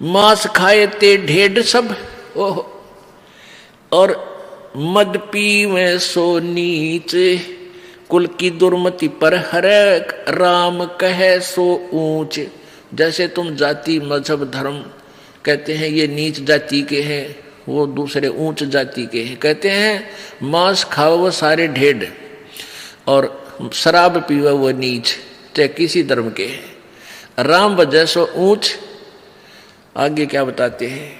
मांस खाए ते ढेड सब, ओह, और मद पीवे सो नीच, कुल की दुर्मति पर हरे राम कहे सो ऊंच। जैसे तुम जाति मजहब धर्म कहते हैं ये नीच जाति के हैं, वो दूसरे ऊंच जाति के हैं। कहते हैं मांस खाओ वो सारे ढेड और शराब पीवे वो नीच, चाहे किसी धर्म के हैं। राम वजह सो ऊंच। आगे क्या बताते हैं,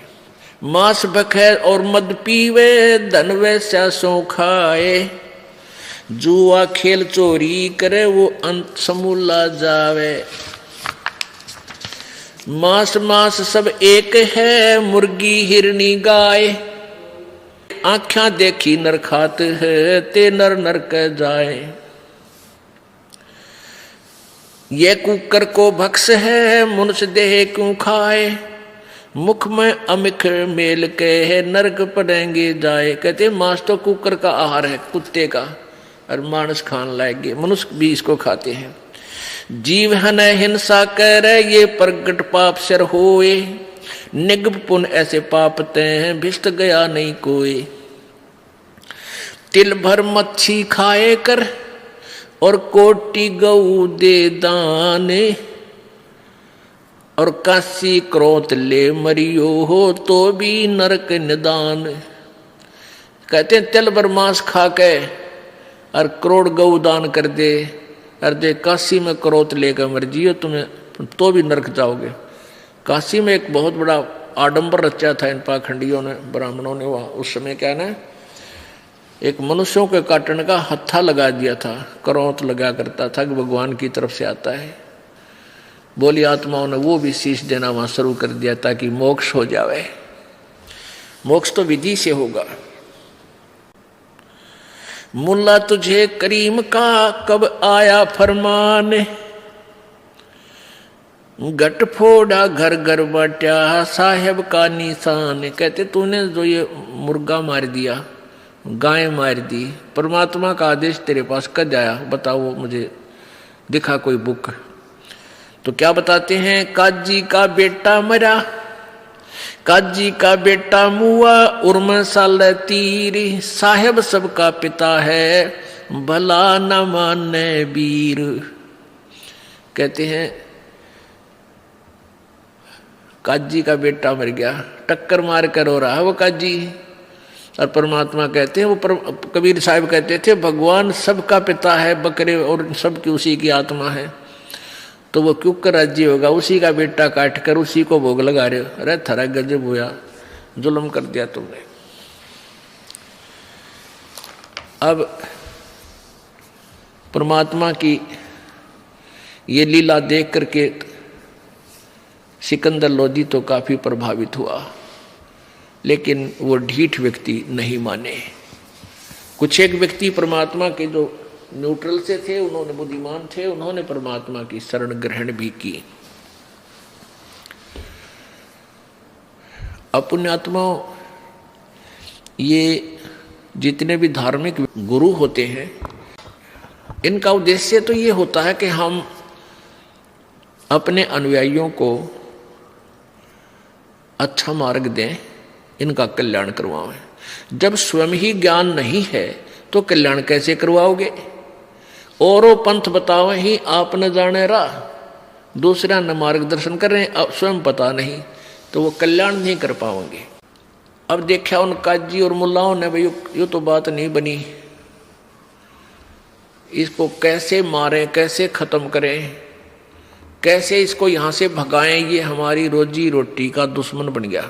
मांस बखे और मद पीवे, धन वैसा सो खाए, जुआ खेल चोरी करे वो अंत समूला जावे। मांस मांस सब एक है, मुर्गी हिरनी गाय, आँखा देखी नर खात है, ते नर नर कह जाए। ये कुकर को भक्स है, मनुष्य देह क्यों खाए, मुख में अमिख मेल के है, नरक पड़ेंगे जाए। कहते मांस तो कुकर का आहार है, कुत्ते का, और मानस खान लाएंगे, मनुष्य भी इसको खाते हैं। जीव हन हिंसा करे, ये प्रगट पाप सिर होए, निगम पुन ऐसे पापते हैं, भिष्ट गया नहीं कोई। तिल भर मच्छी खाए कर, और कोटि गऊ दे दाने, और काशी क्रोध ले मरियो हो, तो भी नरक निदान। कहते हैं तिल भर मांस खा के और करोड़ गऊ दान कर दे, और दे काशी में क्रोध लेकर मर जियो तुम्हें, तो भी नरक जाओगे। काशी में एक बहुत बड़ा आडंबर रचा था इन पाखंडियों ने, ब्राह्मणों ने। वहाँ उस समय क्या ना, एक मनुष्यों के काटने का हत्था लगा दिया था, क्रोध लगा करता था कि भगवान की तरफ से आता है। बोली आत्माओं ने वो भी शीश देना वहां शुरू कर दिया ताकि मोक्ष हो जावे। मोक्ष तो विधि से होगा। मुल्ला तुझे करीम का कब आया फरमान, गट फोड़ा घर घर बांटा साहेब का निशान। कहते तूने जो ये मुर्गा मार दिया, गाय मार दी, परमात्मा का आदेश तेरे पास कब आया बताओ, मुझे दिखा कोई बुक। तो क्या बताते हैं, काजी का बेटा मरा, काजी का बेटा मुआ, उर्म साल तीर, साहेब सबका पिता है, भला न माने वीर। कहते हैं काजी का बेटा मर गया, टक्कर मार कर रो रहा है वो काजी, और परमात्मा कहते हैं, वो कबीर साहब कहते थे भगवान सबका पिता है, बकरे और सबकी उसी की आत्मा है, तो वो क्यों कर राज्य होगा, उसी का बेटा काट कर उसी को भोग लगा रहे हो। अरे थरा गजब हुआ, जुल्म कर दिया तुमने। अब परमात्मा की ये लीला देख करके सिकंदर लोधी तो काफी प्रभावित हुआ, लेकिन वो ढीठ व्यक्ति नहीं माने। कुछ एक व्यक्ति परमात्मा के जो न्यूट्रल से थे, उन्होंने बुद्धिमान थे, उन्होंने परमात्मा की शरण ग्रहण भी की। पुण्यात्माओं, ये जितने भी धार्मिक गुरु होते हैं, इनका उद्देश्य तो ये होता है कि हम अपने अनुयायियों को अच्छा मार्ग दें, इनका कल्याण करवाएं। जब स्वयं ही ज्ञान नहीं है तो कल्याण कैसे करवाओगे? औरों पंथ बतावे ही आप न जाने राह, दूसरा न मार्गदर्शन कर रहे हैं, स्वयं पता नहीं, तो वो कल्याण नहीं कर पाओगे। अब देखा उन काजी और मुल्लाओं ने, भाई ये तो बात नहीं बनी, इसको कैसे मारें, कैसे खत्म करें, कैसे इसको यहां से भगाएं, ये हमारी रोजी रोटी का दुश्मन बन गया।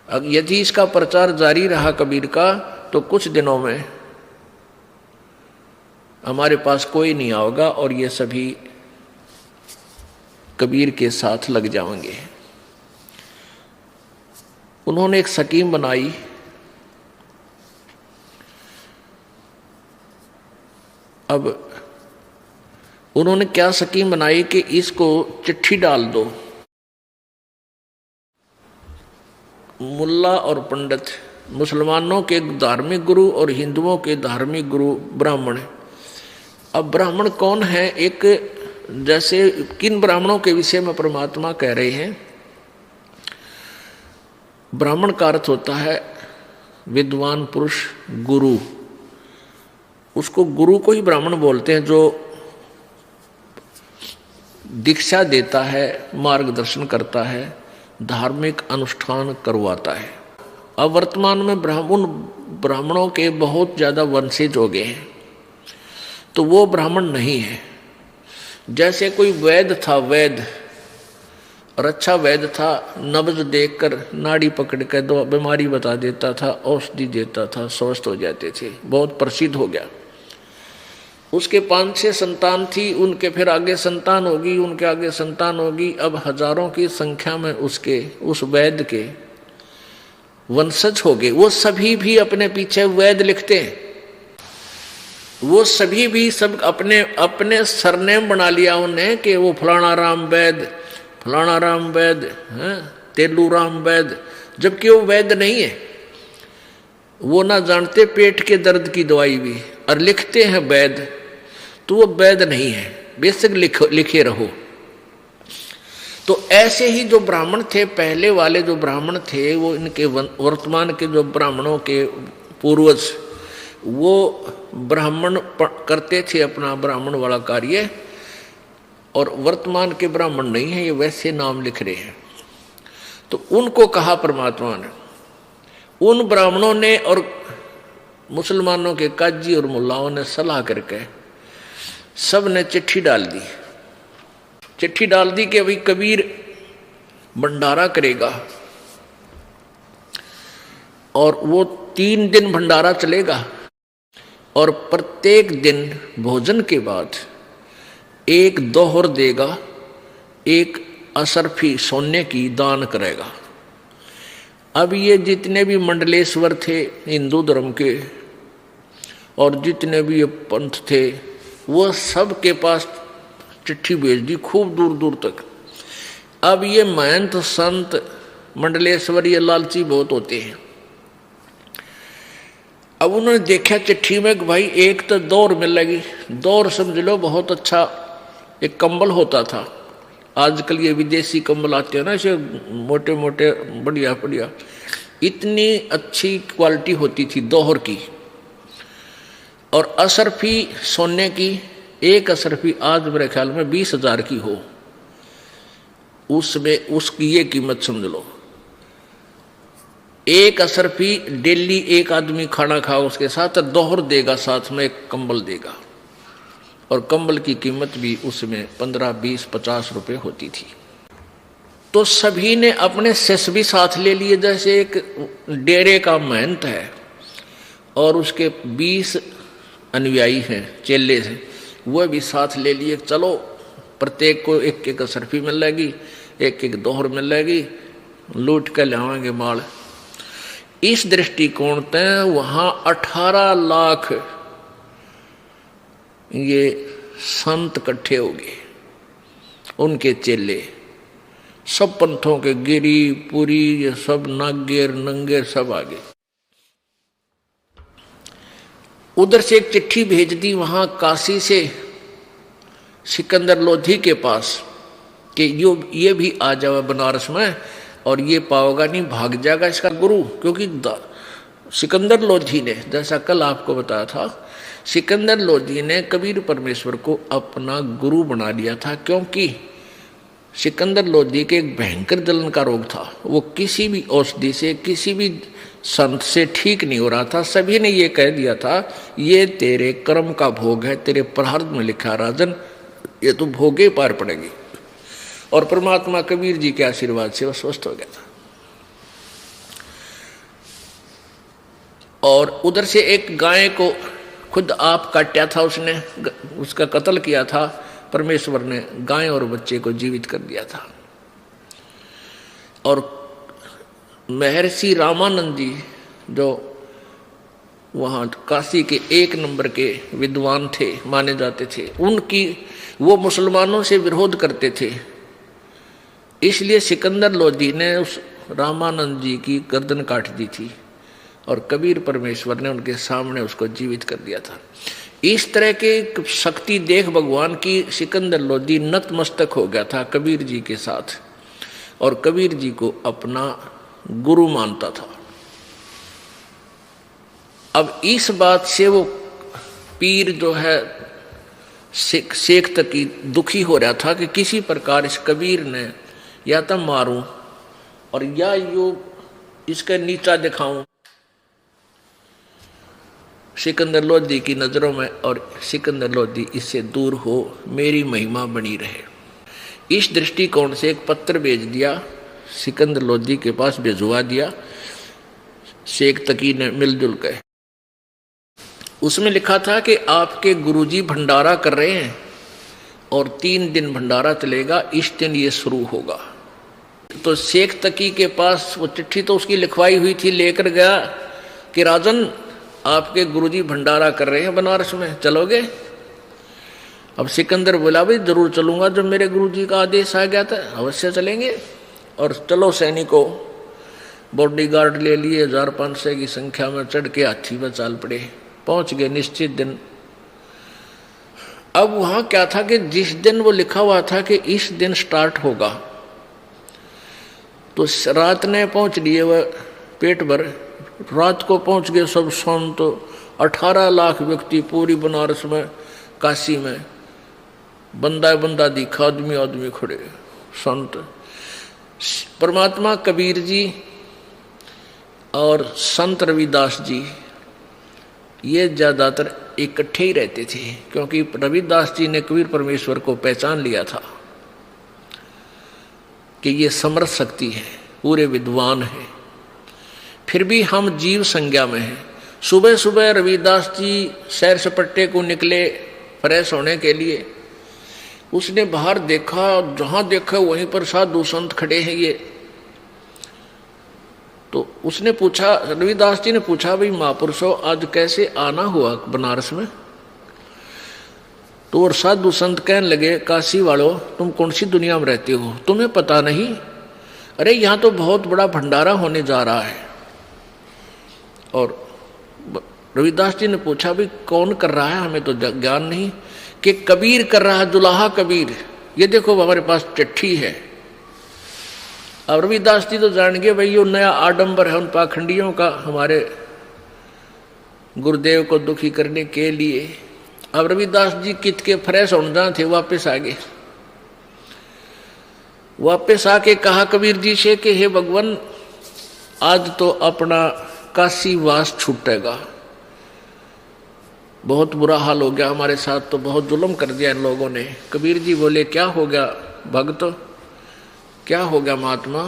अब यदि इसका प्रचार जारी रहा कबीर का, तो कुछ दिनों में हमारे पास कोई नहीं आओगा और ये सभी कबीर के साथ लग जाएंगे। उन्होंने एक स्कीम बनाई। अब उन्होंने क्या स्कीम बनाई कि इसको चिट्ठी डाल दो। मुल्ला और पंडित, मुसलमानों के धार्मिक गुरु और हिंदुओं के धार्मिक गुरु ब्राह्मण। अब ब्राह्मण कौन है? एक, जैसे किन ब्राह्मणों के विषय में परमात्मा कह रहे हैं ब्राह्मण का अर्थ होता है विद्वान पुरुष, गुरु। उसको गुरु को ही ब्राह्मण बोलते हैं, जो दीक्षा देता है, मार्गदर्शन करता है, धार्मिक अनुष्ठान करवाता है। अब वर्तमान में ब्राह्मणों के बहुत ज़्यादा वंशज हो गए हैं, तो वो ब्राह्मण नहीं है। जैसे कोई वैद्य था, वैद्य और अच्छा वैद्य था, नब्ज देखकर नाड़ी पकड़ कर दो बीमारी बता देता था, औषधि देता था, स्वस्थ हो जाते थे, बहुत प्रसिद्ध हो गया। उसके 5-6 संतान थी, उनके फिर आगे संतान होगी, उनके आगे संतान होगी। अब हजारों की संख्या में उस वैद्य के वंशज हो गए। वो सभी भी अपने पीछे वैद्य लिखते हैं, वो सभी भी सब अपने सरनेम बना लिया उन्हें कि वो फलाना राम वैद्य, फलाना राम वैद्य, तेलू राम वैद्य, जबकि वो वैद्य नहीं है। वो ना जानते पेट के दर्द की दवाई भी, और लिखते हैं वैद्य, तो वो वैद्य नहीं है, बेशक लिखे रहो। तो ऐसे ही जो ब्राह्मण थे, पहले वाले जो ब्राह्मण थे, वो इनके वर्तमान के जो ब्राह्मणों के पूर्वज, वो ब्राह्मण करते थे अपना ब्राह्मण वाला कार्य, और वर्तमान के ब्राह्मण नहीं है, ये वैसे नाम लिख रहे हैं। तो उनको कहा परमात्मा ने, उन ब्राह्मणों ने और मुसलमानों के काजी और मुल्लाओं ने सलाह करके सब ने चिट्ठी डाल दी। चिट्ठी डाल दी कि अभी कबीर भंडारा करेगा, और वो 3 दिन भंडारा चलेगा, और प्रत्येक दिन भोजन के बाद 1 दोहर देगा, 1 असरफी सोने की दान करेगा। अब ये जितने भी मंडलेश्वर थे हिंदू धर्म के, और जितने भी ये पंथ थे, वो सब के पास चिट्ठी भेज दी, खूब दूर दूर तक। अब ये महंत संत मंडलेश्वर ये लालची बहुत होते हैं। अब उन्होंने देखा चिट्ठी में कि भाई एक तो दौर मिलेगी, दौर समझ लो बहुत अच्छा एक कंबल होता था। आजकल ये विदेशी कंबल आते हैं ना, ऐसे मोटे मोटे बढ़िया बढ़िया, इतनी अच्छी क्वालिटी होती थी दोहर की। और असरफी सोने की, 1 असरफी आज मेरे ख्याल में 20,000 की हो, उसमें उसकी ये कीमत समझ लो। 1 असरफी डेली 1 आदमी खाना खाओ उसके साथ, दोहर देगा, साथ में 1 कंबल देगा। और कंबल की कीमत भी उसमें 15, 20, 50 रुपए होती थी। तो सभी ने अपने शिष्य भी साथ ले लिए। जैसे एक डेरे का महंत है और उसके 20 अनुयायी हैं, चेले हैं, वह भी साथ ले लिए। चलो प्रत्येक को 1-1 असरफी मिलेगी, 1-1 दोहर मिलेगी, लूट कर लाएंगे माल। इस दृष्टिकोण से वहाँ 18 लाख ये संत इकट्ठे हो गए, उनके चेले, सब पंथों के, गिरी पुरी, ये सब नागेर नंगेर सब आ गए। उधर से एक चिट्ठी भेज दी वहां काशी से सिकंदर लोधी के पास कि ये भी आ जाओ बनारस में, और ये पाओगा नहीं, भाग जाएगा इसका गुरु। क्योंकि सिकंदर लोधी ने, जैसा कल आपको बताया था, सिकंदर लोधी ने कबीर परमेश्वर को अपना गुरु बना लिया था। क्योंकि सिकंदर लोधी के एक भयंकर जलन का रोग था, वो किसी भी औषधि से, किसी भी संत से ठीक नहीं हो रहा था। सभी ने ये कह दिया था, ये तेरे कर्म का भोग है, तेरे प्रारब्ध में लिखा राजन, ये तो भोगे पार पड़ेगी। और परमात्मा कबीर जी के आशीर्वाद से वो स्वस्थ हो गया था। और उधर से एक गाय को खुद आप काटा था, उसने उसका कत्ल किया था, परमेश्वर ने गाय और बच्चे को जीवित कर दिया था। और महर्षि रामानंद जी, जो वहाँ काशी के 1 नंबर के विद्वान थे, माने जाते थे, उनकी वो मुसलमानों से विरोध करते थे। इसलिए सिकंदर लोधी ने उस रामानंद जी की गर्दन काट दी थी, और कबीर परमेश्वर ने उनके सामने उसको जीवित कर दिया था। इस तरह के शक्ति देख भगवान की सिकंदर लोधी नतमस्तक हो गया था कबीर जी के साथ, और कबीर जी को अपना गुरु मानता था। अब इस बात से वो पीर जो है शेख तकी दुखी हो रहा था कि किसी प्रकार इस कबीर ने या तो मारूं और या यो इसका नीचा दिखाऊं सिकंदर लोधी की नजरों में, और सिकंदर लोधी इससे दूर हो, मेरी महिमा बनी रहे। इस दृष्टिकोण से एक पत्र भेज दिया, सिकंदर लोधी के पास भिजवा दिया शेख तकी ने मिलजुल के। उसमें लिखा था कि आपके गुरुजी भंडारा कर रहे हैं और 3 दिन भंडारा चलेगा, इस दिन ये शुरू होगा। तो शेख तकी के पास वो चिट्ठी तो उसकी लिखवाई हुई थी, लेकर गया कि राजन आपके गुरुजी भंडारा कर रहे हैं बनारस में, चलोगे? अब सिकंदर बोला भाई जरूर चलूंगा, जब मेरे गुरुजी का आदेश आ गया था अवश्य चलेंगे। और चलो सैनिकों, बॉडीगार्ड ले लिए, 1500 की संख्या में चढ़ के हाथी में चाल पड़े, पहुंच गए निश्चित दिन। अब वहां क्या था कि जिस दिन वो लिखा हुआ था कि इस दिन स्टार्ट होगा, तो रात ने पहुंच लिए वह पेट भर, रात को पहुंच गए सब संत, तो 18 लाख व्यक्ति पूरी बनारस में, काशी में बंदा बंदा दिखा, आदमी आदमी खड़े संत। परमात्मा कबीर जी और संत रविदास जी ये ज्यादातर इकट्ठे ही रहते थे, क्योंकि रविदास जी ने कबीर परमेश्वर को पहचान लिया था कि ये समर्थ शक्ति है, पूरे विद्वान है। फिर भी हम जीव संज्ञा में हैं। सुबह सुबह रविदास जी सैर सपट्टे को निकले फ्रेश होने के लिए। उसने बाहर देखा, जहां देखा वहीं पर साधु संत खड़े हैं ये। तो उसने पूछा, रविदास जी ने पूछा, भाई महापुरुषों आज कैसे आना हुआ बनारस में? तो और साधु संत कहने लगे, काशी वालों तुम कौन सी दुनिया में रहते हो, तुम्हें पता नहीं? अरे यहाँ तो बहुत बड़ा भंडारा होने जा रहा है। और रविदास जी ने पूछा, भाई कौन कर रहा है? हमें तो ज्ञान नहीं। कि कबीर कर रहा है, दुल्हा कबीर, ये देखो हमारे पास चिट्ठी है। अब रविदास जी तो जान गए भाई ये नया आडंबर है उन पाखंडियों का, हमारे गुरुदेव को दुखी करने के लिए। अब रविदास जी कित के फ्रेश होने जहाँ थे वापस आ गए। वापस आके कहा कबीर जी से कि हे भगवान, आज तो अपना काशी वास छूटेगा, बहुत बुरा हाल हो गया हमारे साथ, तो बहुत जुल्म कर दिया इन लोगों ने। कबीर जी बोले, क्या हो गया भक्त, क्या हो गया महात्मा?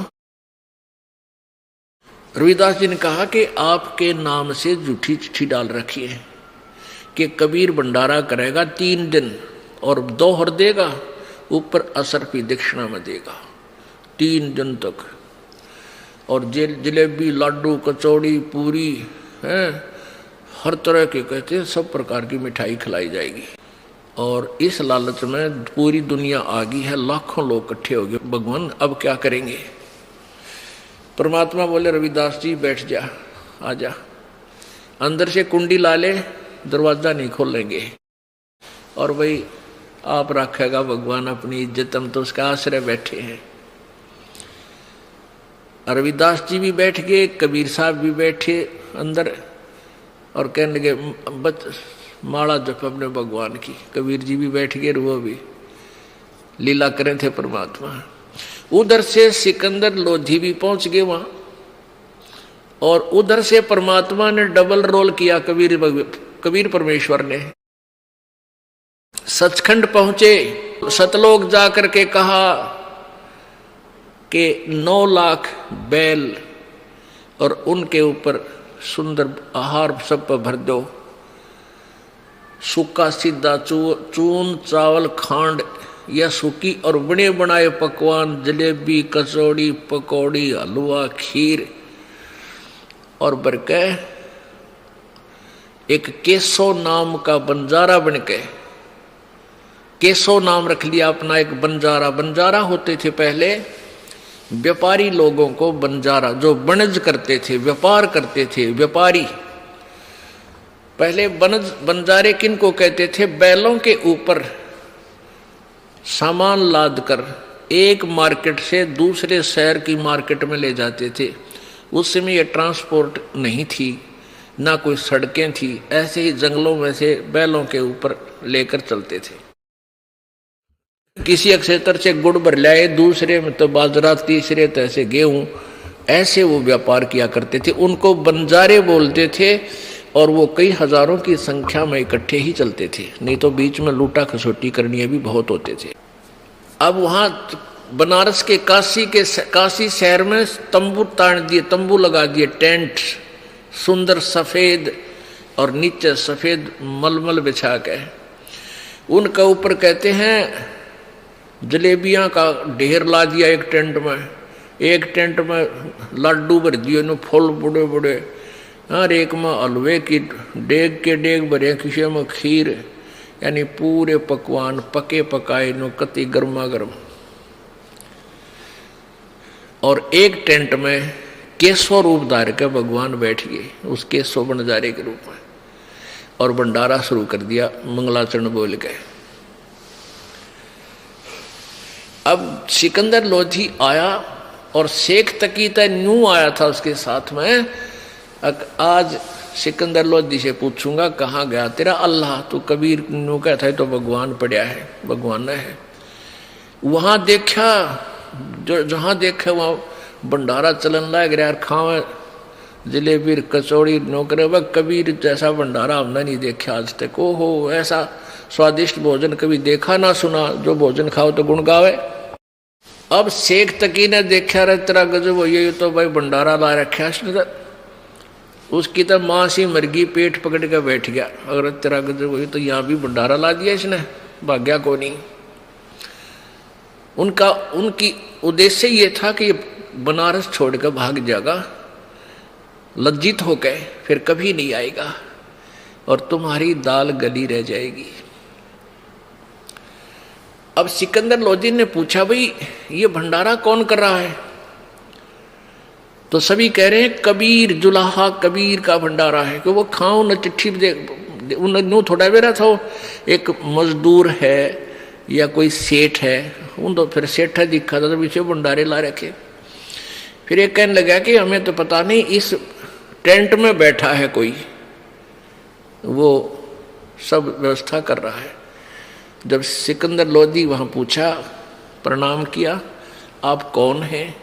रविदास जी ने कहा कि आपके नाम से झूठी चिट्ठी डाल रखी है कि कबीर भंडारा करेगा 3 दिन और 2 हर देगा, ऊपर असर की दक्षिणा में देगा 3 दिन तक। और जलेबी, लाडू, कचौड़ी, पूरी है, हर तरह के कहते हैं सब प्रकार की मिठाई खिलाई जाएगी। और इस लालच में पूरी दुनिया आ गई है, लाखों लोग इकट्ठे हो गए। भगवान अब क्या करेंगे? परमात्मा बोले, रविदास जी बैठ जा, आजा, अंदर से कुंडी ला ले, दरवाजा नहीं खोलेंगे। और भाई आप रखेगा भगवान अपनी इज्जत, हम तो उसका आश्रय बैठे हैं। रविदास जी भी बैठ गए, कबीर साहब भी बैठे अंदर और कहने लगे बच माला जप अपने भगवान की। कबीर जी भी बैठ गए, वो भी लीला करें थे परमात्मा। उधर से सिकंदर लोधी भी पहुंच गए वहां, और उधर से परमात्मा ने डबल रोल किया। कबीर परमेश्वर ने सचखंड पहुंचे, सतलोक जाकर के कहा कि 9 लाख बैल और उनके ऊपर सुंदर आहार सब पर भर दो, सूखा सीधा चून, चावल, खांड या सूखी और बने बनाए पकवान, जलेबी, कचौड़ी, पकौड़ी, हलवा, खीर और बरके एक केसो नाम का बंजारा बनके, केसो नाम रख लिया अपना एक बंजारा। बंजारा होते थे पहले व्यापारी लोगों को, बंजारा जो बनज करते थे, व्यापार करते थे, व्यापारी। पहले बंजारे किन को कहते थे? बैलों के ऊपर सामान लाद कर एक मार्केट से दूसरे शहर की मार्केट में ले जाते थे। उस समय ये ट्रांसपोर्ट नहीं थी, ना कोई सड़कें थी, ऐसे ही जंगलों में से बैलों के ऊपर लेकर चलते थे। किसी क्षेत्र से गुड़ भर लाए, दूसरे में तो बाजरा, तीसरे तो ऐसे गेहूं, ऐसे वो व्यापार किया करते थे। उनको बंजारे बोलते थे और वो कई हजारों की संख्या में इकट्ठे ही चलते थे, नहीं तो बीच में लूटा खसोटी करनी भी बहुत होते थे। अब वहां बनारस के काशी शहर में तंबू तान दिए, तंबू लगा दिए, टेंट सुंदर सफेद और नीचे सफेद मलमल बिछा के, उनका ऊपर कहते हैं जलेबियां का ढेर ला दिया एक टेंट में। एक टेंट में लड्डू भर दिए न, फूल बड़े बड़े, और एक में हलवे की डेग के डेग भरे, किसी में खीर, यानी पूरे पकवान पके पकाए नो, कति गर्मा गर्म। और एक टेंट में केसव रूप धार के भगवान बैठ गए, उस केसव बनजारे के रूप में, और भंडारा शुरू कर दिया मंगलाचरण बोल के। अब सिकंदर लोधी आया और शेख तकीता न्यू आया था उसके साथ में। आज सिकंदर लोधी से पूछूंगा कहाँ गया तेरा अल्लाह, तो कबीर न्यू कहता है तो भगवान पड़ा है, भगवान है। वहां देखा, जो जहां देखा वहां भंडारा चलन लग रहा, खावे जलेबी कचौड़ी नौकरे, वह कबीर जैसा भंडारा हमने नहीं देखा आज तक। ओहो, ऐसा स्वादिष्ट भोजन कभी देखा ना सुना, जो भोजन खाओ तो गुण गावे। अब शेख तकी ने देखा, रे तेरा गजब हो, ये तो भाई भंडारा ला रखा है, उसकी तो मां सी मरगी पेट पकड़ के बैठ गया। अगर तेरा गजब हो तो यहाँ भी भंडारा ला दिया इसने, भाग्या को नहीं। उनकी उद्देश्य ये था कि बनारस छोड़कर भाग जाएगा, लज्जित होकर फिर कभी नहीं आएगा और तुम्हारी दाल गली रह जाएगी। अब सिकंदर लोधी ने पूछा, भाई ये भंडारा कौन कर रहा है? तो सभी कह रहे हैं कबीर, जुलाहा कबीर का भंडारा है। कि वो खाओ न चिट्ठी दे, उन थोड़ा बेरा था, एक मजदूर है या कोई सेठ है, उन तो फिर सेठा दिखा था तो पीछे भंडारे ला रखे। फिर एक कहने लगा कि हमें तो पता नहीं, इस टेंट में बैठा है कोई, वो सब व्यवस्था कर रहा है। जब सिकंदर लोधी वहां पूछा, प्रणाम किया, आप कौन हैं,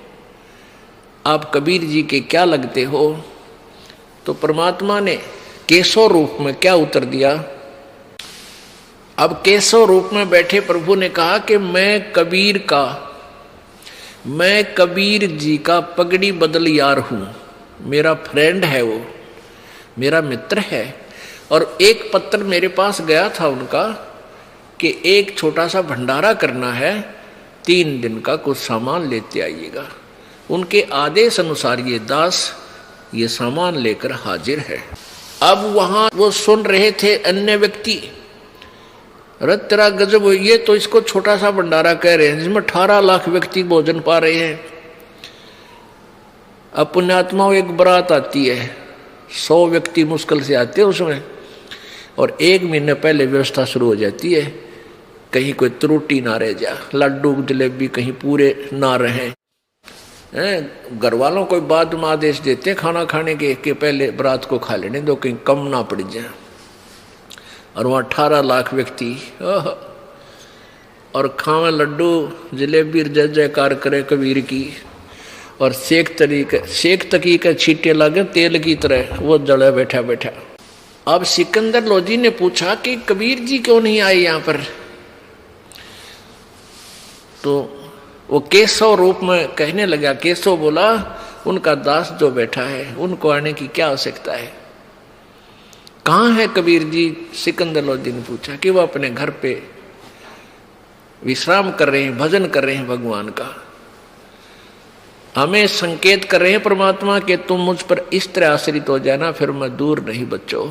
आप कबीर जी के क्या लगते हो, तो परमात्मा ने केशव रूप में क्या उत्तर दिया। अब केशव रूप में बैठे प्रभु ने कहा कि मैं कबीर जी का पगड़ी बदल यार हूं, मेरा फ्रेंड है, वो मेरा मित्र है। और एक पत्र मेरे पास गया था उनका कि एक छोटा सा भंडारा करना है, 3 दिन का कुछ सामान लेते आइएगा। उनके आदेश अनुसार ये दास ये सामान लेकर हाजिर है। अब वहां वो सुन रहे थे अन्य व्यक्ति, रत तेरा गजब हो, ये तो इसको छोटा सा भंडारा कह रहे हैं जिसमें 18 लाख व्यक्ति भोजन पा रहे हैं। अब पुण्यात्माओं एक बारात आती है, 100 व्यक्ति मुश्किल से आते हैं उसमें, और 1 महीने पहले व्यवस्था शुरू हो जाती है, कहीं कोई त्रुटि ना रह जा, लड्डू जलेबी कहीं पूरे ना रहे। घर वालों को बाद में आदेश देते खाना खाने के पहले बारात को खा लेने दो, कहीं कम ना पड़ जाए। और वहाँ 18 लाख व्यक्ति और खावे लड्डू जलेबी, जय जयकार करे कबीर की, और शेख तकी के छींटे लगे तेल की तरह, वो जड़े बैठा बैठा। अब सिकंदर लोधी ने पूछा कि कबीर जी क्यों नहीं आए यहाँ पर, तो वो केशव रूप में कहने लगा। केशव बोला, उनका दास जो बैठा है उनको आने की क्या आवश्यकता है, कहाँ है कबीर जी? सिकंदर लोधी ने पूछा कि वो अपने घर पे विश्राम कर रहे हैं, भजन कर रहे हैं भगवान का। हमें संकेत कर रहे हैं परमात्मा कि तुम मुझ पर इस तरह आश्रित हो जाना, फिर मैं दूर नहीं बचो।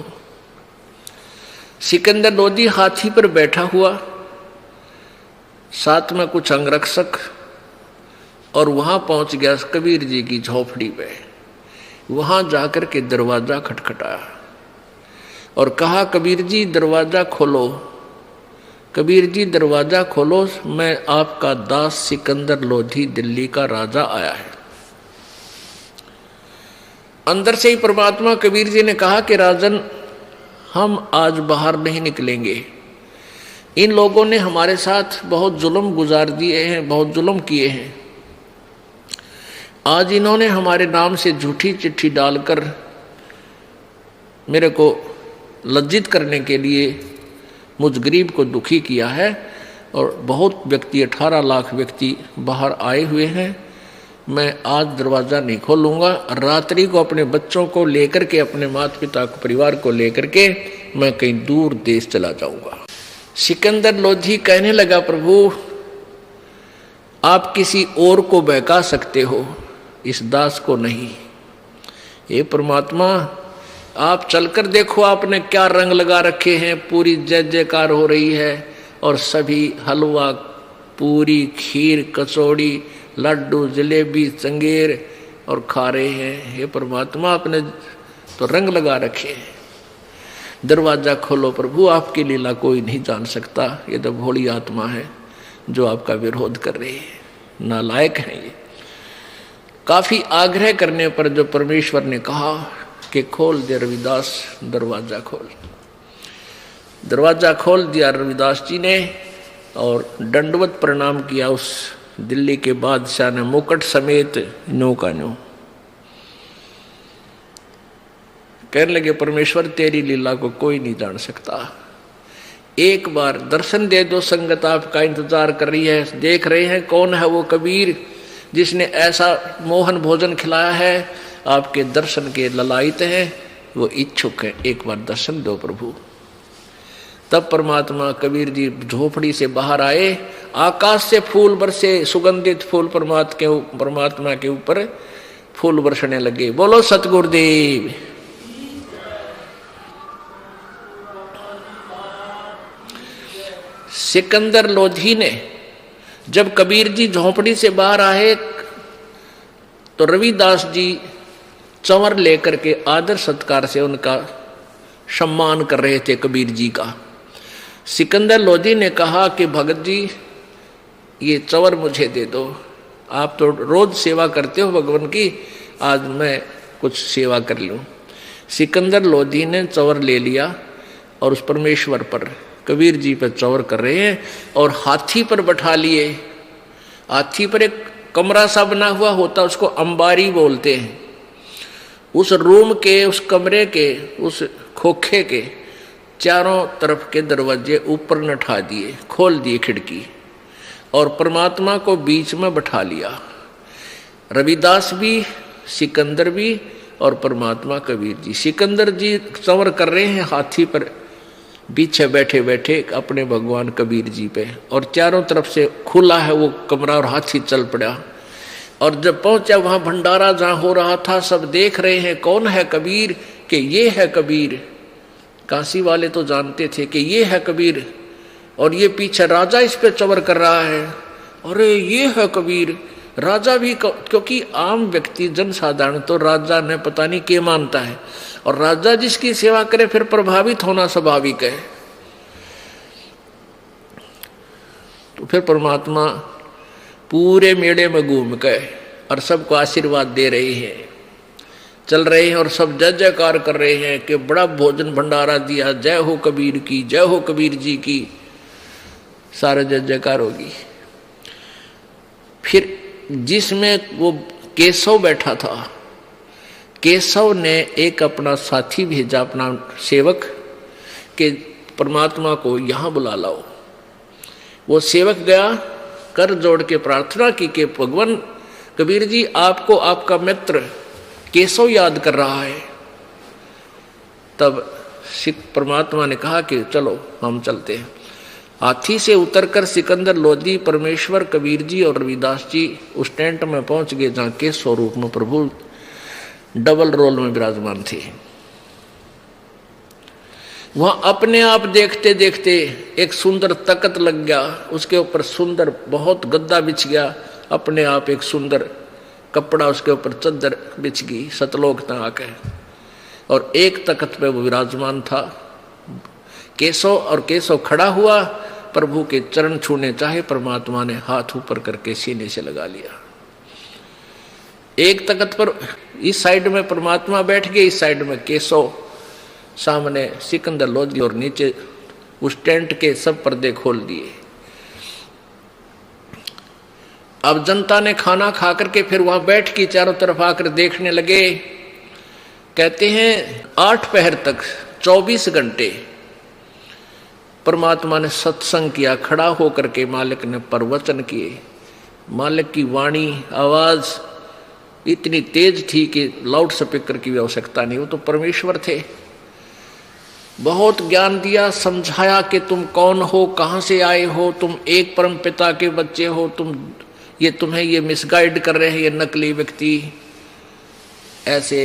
सिकंदर लोधी हाथी पर बैठा हुआ, साथ में कुछ अंगरक्षक, और वहां पहुंच गया कबीर जी की झोपड़ी पे। वहां जाकर के दरवाजा खटखटाया और कहा, कबीर जी दरवाजा खोलो, कबीर जी दरवाजा खोलो, मैं आपका दास सिकंदर लोधी दिल्ली का राजा आया है। अंदर से ही परमात्मा कबीर जी ने कहा कि राजन, हम आज बाहर नहीं निकलेंगे। इन लोगों ने हमारे साथ बहुत जुल्म गुजार दिए हैं, बहुत जुल्म किए हैं। आज इन्होंने हमारे नाम से झूठी चिट्ठी डालकर मेरे को लज्जित करने के लिए मुझ गरीब को दुखी किया है। और बहुत व्यक्ति, 18 लाख व्यक्ति बाहर आए हुए हैं। मैं आज दरवाज़ा नहीं खोलूँगा। रात्रि को अपने बच्चों को लेकर के, अपने माता पिता को, परिवार को लेकर के मैं कहीं दूर देश चला जाऊँगा। सिकंदर लोधी कहने लगा, प्रभु आप किसी और को बहका सकते हो, इस दास को नहीं। ये परमात्मा, आप चलकर देखो आपने क्या रंग लगा रखे हैं। पूरी जय जयकार हो रही है और सभी हलवा, पूरी, खीर, कचौड़ी, लड्डू, जलेबी, चंगेर और खा रहे हैं। हे परमात्मा, आपने तो रंग लगा रखे हैं। दरवाजा खोलो प्रभु, आपकी लीला कोई नहीं जान सकता। ये तो भोली आत्मा है जो आपका विरोध कर रही है, नालायक है ये। काफी आग्रह करने पर जो परमेश्वर ने कहा कि खोल दे रविदास, दरवाजा खोल। दरवाजा खोल दिया रविदास जी ने और दंडवत प्रणाम किया उस दिल्ली के बादशाह ने, मुकुट समेत नो का नो। कहने लगे, परमेश्वर तेरी लीला को कोई नहीं जान सकता। एक बार दर्शन दे दो, संगत आपका इंतजार कर रही है। देख रहे हैं कौन है वो कबीर जिसने ऐसा मोहन भोजन खिलाया है, आपके दर्शन के ललायित हैं, वो इच्छुक है। एक बार दर्शन दो प्रभु। तब परमात्मा कबीर जी झोपड़ी से बाहर आए। आकाश से फूल बरसे, सुगंधित फूल परमात्मा के ऊपर फूल बरसने लगे। बोलो सतगुरुदेव। सिकंदर लोधी ने जब कबीर जी झोपड़ी से बाहर आए तो रविदास जी चंवर लेकर के आदर सत्कार से उनका सम्मान कर रहे थे कबीर जी का। सिकंदर लोधी ने कहा कि भगत जी, ये चंवर मुझे दे दो। आप तो रोज सेवा करते हो भगवान की, आज मैं कुछ सेवा कर लूं। सिकंदर लोधी ने चंवर ले लिया और उस परमेश्वर पर, कबीर जी पर चंवर कर रहे हैं और हाथी पर बैठा लिए। हाथी पर एक कमरा सा बना हुआ होता, उसको अंबारी बोलते हैं। उस रूम के, उस कमरे के, उस खोखे के चारों तरफ के दरवाजे ऊपर नठा दिए, खोल दिए खिड़की, और परमात्मा को बीच में बैठा लिया। रविदास भी, सिकंदर भी और परमात्मा कबीर जी। सिकंदर जी चंवर कर रहे हैं हाथी पर पीछे बैठे बैठे अपने भगवान कबीर जी पे, और चारों तरफ से खुला है वो कमरा और हाथी चल पड़ा। और जब पहुंचा वहां भंडारा जहां हो रहा था, सब देख रहे हैं कौन है कबीर, कि ये है कबीर। काशी वाले तो जानते थे कि ये है कबीर, और ये पीछे राजा इस पे चंवर कर रहा है। अरे ये है कबीर। राजा भी, क्योंकि आम व्यक्ति जनसाधारण तो राजा ने पता नहीं क्या मानता है, और राजा जिसकी सेवा करे फिर प्रभावित होना स्वाभाविक है। तो फिर परमात्मा पूरे मेले में घूम गए और सबको आशीर्वाद दे रहे हैं, चल रहे हैं, और सब जय जयकार कर रहे हैं कि बड़ा भोजन भंडारा दिया, जय हो कबीर की, जय हो कबीर जी की, सारा जय जयकार होगी। फिर जिसमें वो केशव बैठा था, केशव ने एक अपना साथी भेजा, अपना सेवक, कि परमात्मा को यहाँ बुला लाओ। वो सेवक गया, कर जोड़ के प्रार्थना की कि भगवान कबीर जी, आपको आपका मित्र केशव याद कर रहा है। तब परमात्मा ने कहा कि चलो हम चलते हैं। हाथी से उतरकर सिकंदर लोधी, परमेश्वर, कबीर जी और रविदास जी उस टेंट में पहुंच गए जहाँ के स्वरूप में प्रभु डबल रोल में विराजमान थे। वहां अपने आप देखते देखते एक सुंदर तख्त लग गया, उसके ऊपर सुंदर बहुत गद्दा बिछ गया, अपने आप एक सुंदर कपड़ा उसके ऊपर चद्दर बिछ गई, सतलोक तक है, और एक तख्त पे वो विराजमान था केशव। और केशव खड़ा हुआ, प्रभु के चरण छूने चाहे, परमात्मा ने हाथ ऊपर करके सीने से लगा लिया। एक तख्त पर इस साइड में परमात्मा बैठ गए, इस साइड में केशव, सामने सिकंदर लोधी, और नीचे उस टेंट के सब पर्दे खोल दिए। अब जनता ने खाना खा करके फिर वहां बैठ के चारों तरफ आकर देखने लगे। कहते हैं 8 पहर तक 24 घंटे परमात्मा ने सत्संग किया। खड़ा होकर के मालिक ने प्रवचन किए। मालिक की वाणी, आवाज इतनी तेज थी कि लाउड स्पीकर की भी आवश्यकता नहीं, वो तो परमेश्वर थे। बहुत ज्ञान दिया, समझाया कि तुम कौन हो, कहां से आए हो, तुम एक परम पिता के बच्चे हो, तुम्हें ये मिसगाइड कर रहे हैं ये नकली व्यक्ति। ऐसे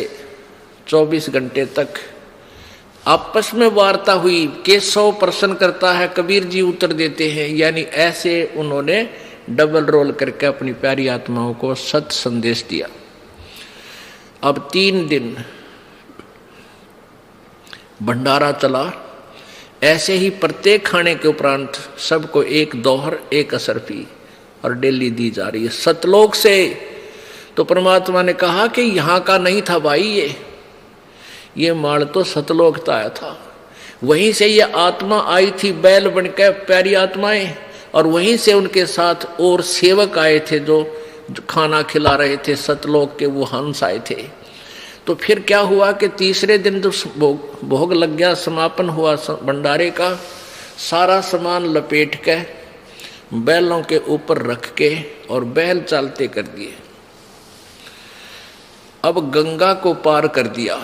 24 घंटे तक आपस में वार्ता हुई। केशव प्रश्न करता है, कबीर जी उत्तर देते हैं। यानी ऐसे उन्होंने डबल रोल करके अपनी प्यारी आत्माओं को सत संदेश दिया। अब 3 दिन भंडारा चला। ऐसे ही प्रत्येक खाने के उपरांत सबको एक दोहर, एक असरफी और डेली दी जा रही है सतलोक से। तो परमात्मा ने कहा कि यहाँ का नहीं था भाई, ये माल तो सतलोक का आया था। वहीं से ये आत्मा आई थी बैल बनकर, प्यारी आत्माएं, और वहीं से उनके साथ और सेवक आए थे जो खाना खिला रहे थे सतलोक के, वो हंस आए थे। तो फिर क्या हुआ कि तीसरे दिन जो भोग लग गया, समापन हुआ भंडारे का, सारा सामान लपेट के बैलों के ऊपर रख के और बैल चालते कर दिए। अब गंगा को पार कर दिया।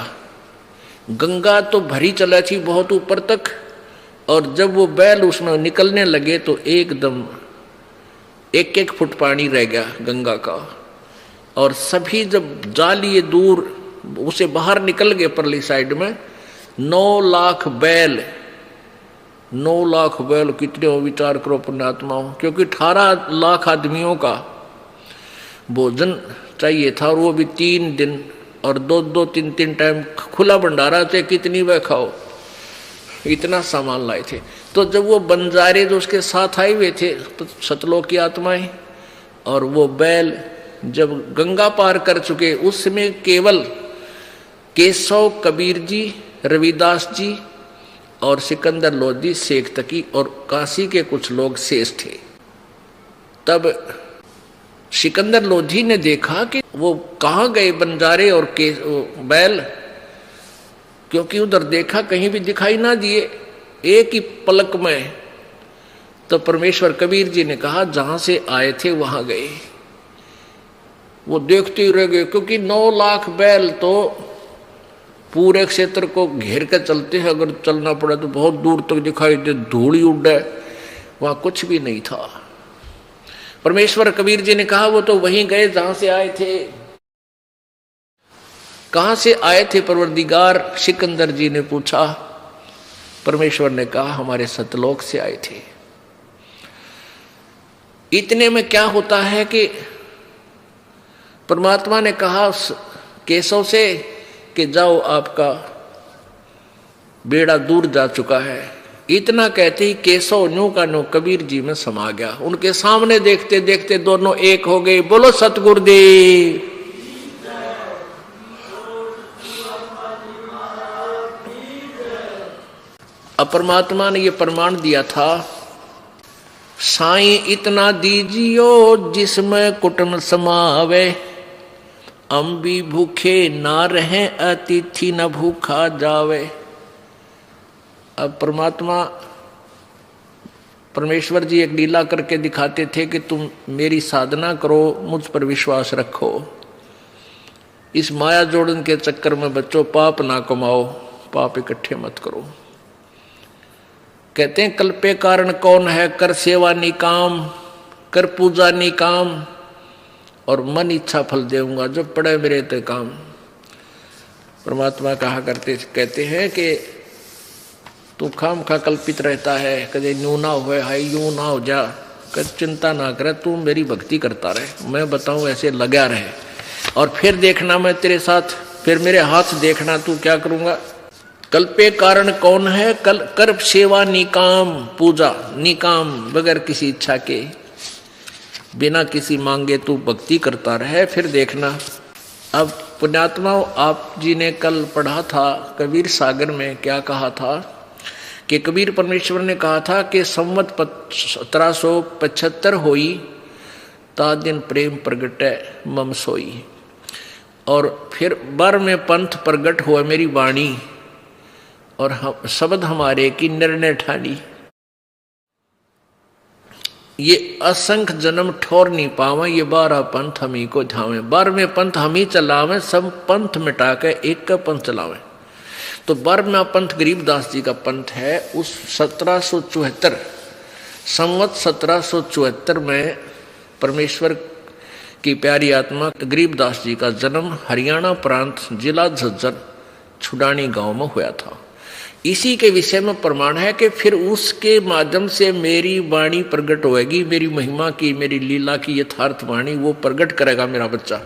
गंगा तो भरी चला थी बहुत ऊपर तक, और जब वो बैल उसमें निकलने लगे तो एकदम 1-1 फुट पानी रह गया गंगा का। और सभी जब जा लिए दूर, उसे बाहर निकल गए परली साइड में, 9 लाख बैल, 9 लाख बैल कितने हो विचार करो पुण्यात्माओं, क्योंकि 18 लाख आदमियों का भोजन चाहिए था, और वो भी 3 दिन, और 2-2, 3-3 टाइम खुला भंडारा थे, कितनी वह खाओ, इतना सामान लाए थे। तो जब वो बंजारे जो उसके साथ आए हुए थे, तो सतलोक की आत्माएं, और वो बैल जब गंगा पार कर चुके, उसमें केवल केशव, कबीर जी, रविदास जी और सिकंदर लोधी, शेख तकी और काशी के कुछ लोग शेष थे। तब सिकंदर लोधी ने देखा कि वो कहाँ गए बंजारे और बैल, क्योंकि उधर देखा कहीं भी दिखाई ना दिए एक ही पलक में। तो परमेश्वर कबीर जी ने कहा जहां से आए थे वहां गए। वो देखते ही रह गए, क्योंकि 9 लाख बैल तो पूरे क्षेत्र को घेर कर चलते हैं, अगर चलना पड़ा तो बहुत दूर तक दिखाई दे, धूल ही उड़े, वहां कुछ भी नहीं था। परमेश्वर कबीर जी ने कहा वो तो वहीं गए जहां से आए थे। कहां से आए थे परवरदिगार? सिकंदर जी ने पूछा। परमेश्वर ने कहा हमारे सतलोक से आए थे। इतने में क्या होता है कि परमात्मा ने कहा केशव से कि जाओ, आपका बेड़ा दूर जा चुका है। इतना कहते ही केशव न्यू का न्यू कबीर जी में समा गया। उनके सामने देखते देखते दोनों एक हो गए। बोलो सतगुरुदेव। अब परमात्मा ने ये प्रमाण दिया था, साईं इतना दीजियो जिसमें कुटुंब समावे, हम भी भूखे ना रहें अतिथि न भूखा जावे। अब परमेश्वर जी एक लीला करके दिखाते थे कि तुम मेरी साधना करो, मुझ पर विश्वास रखो, इस माया जोड़न के चक्कर में बच्चों पाप ना कमाओ, पाप इकट्ठे मत करो। कहते हैं कल्पे कारण कौन है, कर सेवा निकाम, कर पूजा निकाम, और मन इच्छा फल देऊंगा, जो पड़े मेरे ते काम। परमात्मा कहते हैं कि तू खाम खा कल्पित रहता है, कदे न्यू ना हो, हाई यूं ना हो जा, कद चिंता ना करे, तू मेरी भक्ति करता रहे, मैं बताऊं ऐसे लगा रहे, और फिर देखना मैं तेरे साथ, फिर मेरे हाथ देखना तू क्या करूंगा। कल्पे कारण कौन है, कर सेवा निकाम, पूजा निकाम, बगैर किसी इच्छा के, बिना किसी मांगे तू भक्ति करता रहे, फिर देखना अब पुण्यात्माओं, आप जी ने कल पढ़ा था कबीर सागर में, क्या कहा था कि कबीर परमेश्वर ने कहा था कि संवत 1775 होई ता दिन प्रेम प्रगटै मम सोई। और फिर बर में पंथ प्रगट हुआ मेरी वाणी, और हम शब्द हमारे की निर्णय ठानी। ये असंख्य जन्म ठोर नहीं पावे, ये 12 पंथ हम ही को ध्यावे। 12वें पंथ हम ही चलावे, सब पंथ मिटा के एक का पंथ चलावे। तो 12वां पंथ गरीबदास जी का पंथ है। उस 1774 संवत 1774 में परमेश्वर की प्यारी आत्मा गरीबदास जी का जन्म हरियाणा प्रांत जिला झज्जर छुडानी गांव में हुआ था। इसी के विषय में प्रमाण है कि फिर उसके माध्यम से मेरी वाणी प्रकट होएगी, मेरी महिमा की, मेरी लीला की यथार्थ वाणी वो प्रकट करेगा मेरा बच्चा।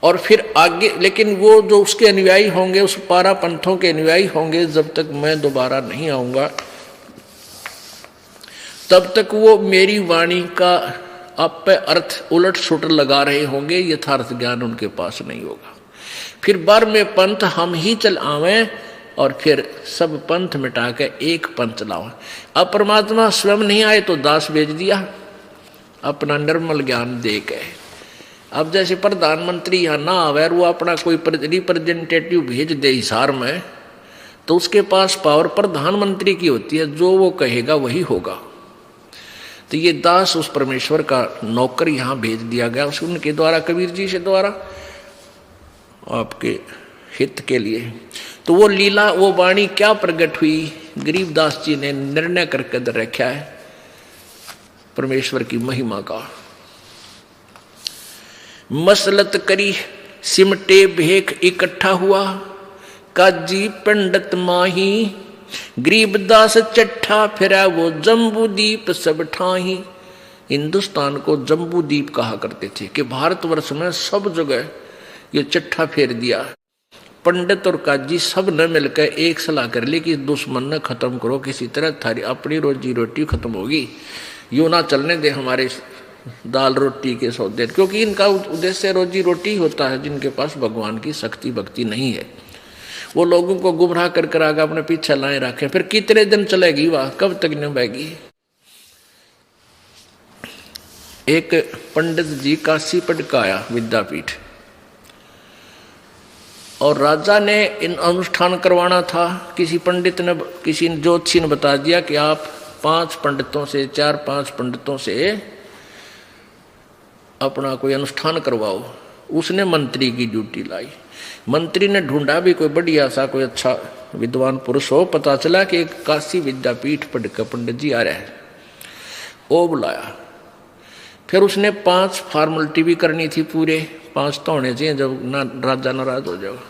और फिर आगे, लेकिन वो जो उसके अनुयायी होंगे, उस 12 पंथों के अनुयायी होंगे, जब तक मैं दोबारा नहीं आऊंगा तब तक वो मेरी वाणी का आप पे अर्थ उलट सुलट लगा रहे होंगे, यथार्थ ज्ञान उनके पास नहीं होगा। फिर 12वें पंथ हम ही चल आवे और फिर सब पंथ मिटा के एक पंथ चलाओ। अब परमात्मा स्वयं नहीं आए तो दास भेज दिया अपना निर्मल ज्ञान दे के। अब जैसे प्रधानमंत्री यहाँ ना आवे, वो अपना कोई रिप्रेजेंटेटिव भेज दे हिसार में, तो उसके पास पावर प्रधानमंत्री की होती है, जो वो कहेगा वही होगा। तो ये दास उस परमेश्वर का नौकर यहाँ भेज दिया गया उनके द्वारा, कबीर जी से द्वारा, आपके हित के लिए। तो वो लीला, वो वाणी क्या प्रकट हुई, गरीबदास जी ने निर्णय करके दे रखा है परमेश्वर की महिमा का। मसलत करी सिमटे भेख इकट्ठा हुआ, काजी पंडित माही गरीबदास चट्ठा फिरा वो जम्बूदीप सब ठाही। हिंदुस्तान को जम्बूदीप कहा करते थे कि भारतवर्ष में सब जगह ये चट्ठा फेर दिया। पंडित और काजी सब न मिलकर एक सलाह कर ली कि दुश्मन न खत्म करो, किसी तरह थारी अपनी रोजी रोटी खत्म होगी, यूं ना चलने दे हमारे दाल रोटी के सौदे। क्योंकि इनका उद्देश्य रोजी रोटी होता है, जिनके पास भगवान की शक्ति भक्ति नहीं है, वो लोगों को गुमराह कर आगे अपने पीछे लाए रखे। फिर कितने दिन चलेगी वह, कब तक निभाएगी। एक पंडित जी काशी पटकाया विद्यापीठ, और राजा ने इन अनुष्ठान करवाना था। किसी पंडित ने, किसी ज्योतिषी ने बता दिया कि आप 5 पंडितों से, 4-5 पंडितों से अपना कोई अनुष्ठान करवाओ। उसने मंत्री की ड्यूटी लाई। मंत्री ने ढूंढा भी कोई बढ़िया सा, कोई अच्छा विद्वान पुरुष हो। पता चला कि एक काशी विद्यापीठ पढ़कर पंडित जी आ रहे हैं, वो बुलाया। फिर उसने 5 फॉर्मेलिटी भी करनी थी, पूरे 5 तो होने चाहिए, जब ना राजा नाराज हो जाएगा।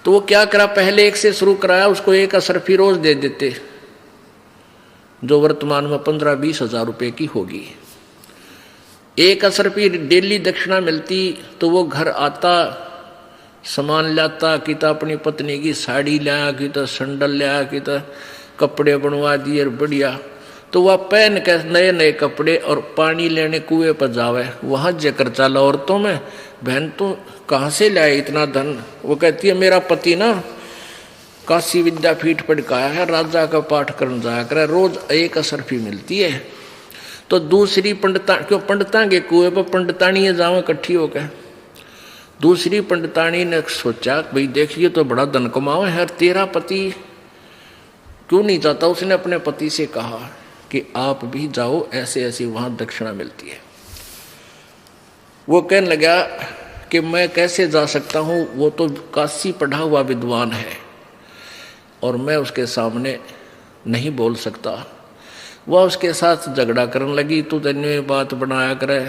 तो वो क्या करा, पहले एक से शुरू कराया, उसको 1 असरफी रोज दे देते, जो वर्तमान में 15-20 हजार रुपए की होगी। 1 असरफी डेली दक्षिणा मिलती, तो वो घर आता, सामान लाता, कि तो अपनी पत्नी की साड़ी लाया, कि तो संडल लाया, कि तो कपड़े बनवा दिए बढ़िया। तो वह पहन के नए नए कपड़े और पानी लेने कुएं पर जावे, वहां जकर चला औरतों में, बहन तो कहाँ से लाए इतना धन। वो कहती है मेरा पति ना काशी विद्यापीठ पढ़काया है, राजा का पाठ करने जाया करे, रोज 1 असरफी मिलती है। तो दूसरी पंडिता, क्यों पंडिता के कुएं पर पंडितानी जावे इकट्ठी होकर। दूसरी पंडितानी ने सोचा भाई देखिए तो बड़ा धन कमाओ है, तेरा पति क्यों नहीं जाता। उसने अपने पति से कहा कि आप भी जाओ, ऐसे ऐसे वहां दक्षिणा मिलती है। वो कहने लगा कि मैं कैसे जा सकता हूं, वो तो काशी पढ़ा हुआ विद्वान है और मैं उसके सामने नहीं बोल सकता। वह उसके साथ झगड़ा करने लगी, तू तेने बात बनाया करे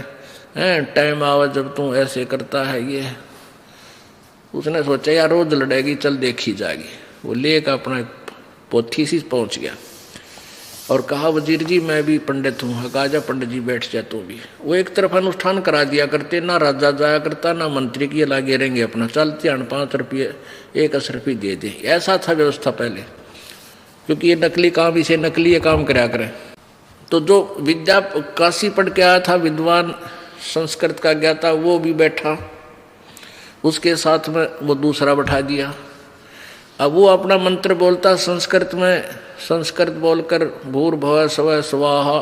हैं, टाइम आवा जब तू ऐसे करता है ये। उसने सोचा यार रोज लड़ेगी, चल देखी जाएगी। वो लेकर अपना पोथी सी पहुंच गया और कहा वजीर जी मैं भी पंडित हूँ। कहा जा पंडित जी बैठ जा तू भी। वो एक तरफ अनुष्ठान करा दिया करते, ना राजा जाया करता ना मंत्री की, लागे रहेंगे अपना, चल ध्यान 5 रुपये 1 असरफी दे दे। ऐसा था व्यवस्था पहले, क्योंकि ये नकली काम, इसे नकली ये काम कराया करें। तो जो विद्या काशी पढ़ के आया था, विद्वान संस्कृत का ज्ञाता, वो भी बैठा उसके साथ में वो दूसरा बैठा दिया। अब वो अपना मंत्र बोलता संस्कृत में, संस्कृत बोलकर भूर्भुवः स्वः स्वाहा,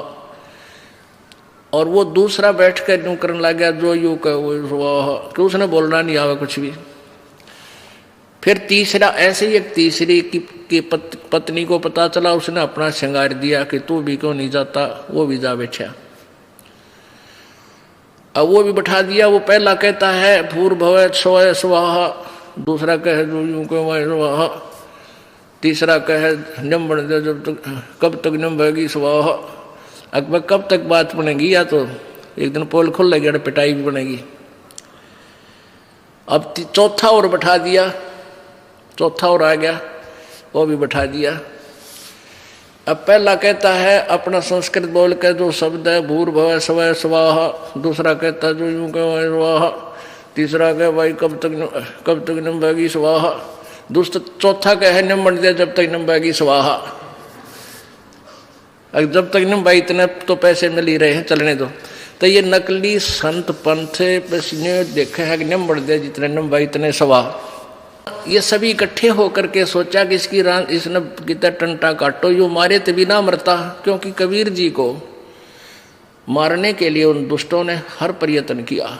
और वो दूसरा बैठ कर यूँ करने लग गया जो यू कह वो स्वाहा, कि उसने बोलना नहीं आवा कुछ भी। फिर तीसरा ऐसे ही एक तीसरी की पत्नी को पता चला, उसने अपना श्रृंगार दिया कि तू भी क्यों नहीं जाता, वो भी जा बैठा। अब वो भी बैठा दिया। वो पहला कहता है भूर्भुवः स्वः स्वाहा, दूसरा कहे जो यूं कह वह स्वाहा, तीसरा कहे निम बन दे जब तक, कब तक निम बहेगी स्वाहा। अकबर कब तक बात बनेगी, या तो एक दिन पोल खुल लगे और पिटाई भी बनेगी। अब चौथा और बैठा दिया, चौथा और आ गया, वो भी बैठा दिया। अब पहला कहता है अपना संस्कृत बोल के जो शब्द है भूर्भुवः स्वः स्वाहा, दूसरा कहता है जो यूं कह स्वाहा, तीसरा कहे भाई कब तक निम बहेगी स्वाहा, दूसरा चौथा कहे निम बन दे जब तक निम बहेगी स्वाहा। जब तक निम भाई इतने तो पैसे मिल ही रहे हैं, चलने दो। तो ये नकली संत पंथ ने देखे है कि निम बन दे जितने निम भाई इतने स्वाहा। ये सभी इकट्ठे होकर के सोचा कि इसने कितना टंटा काटो, यो मारे तभी ना मरता, क्योंकि कबीर जी को मारने के लिए उन दुष्टों ने हर प्रयत्न किया।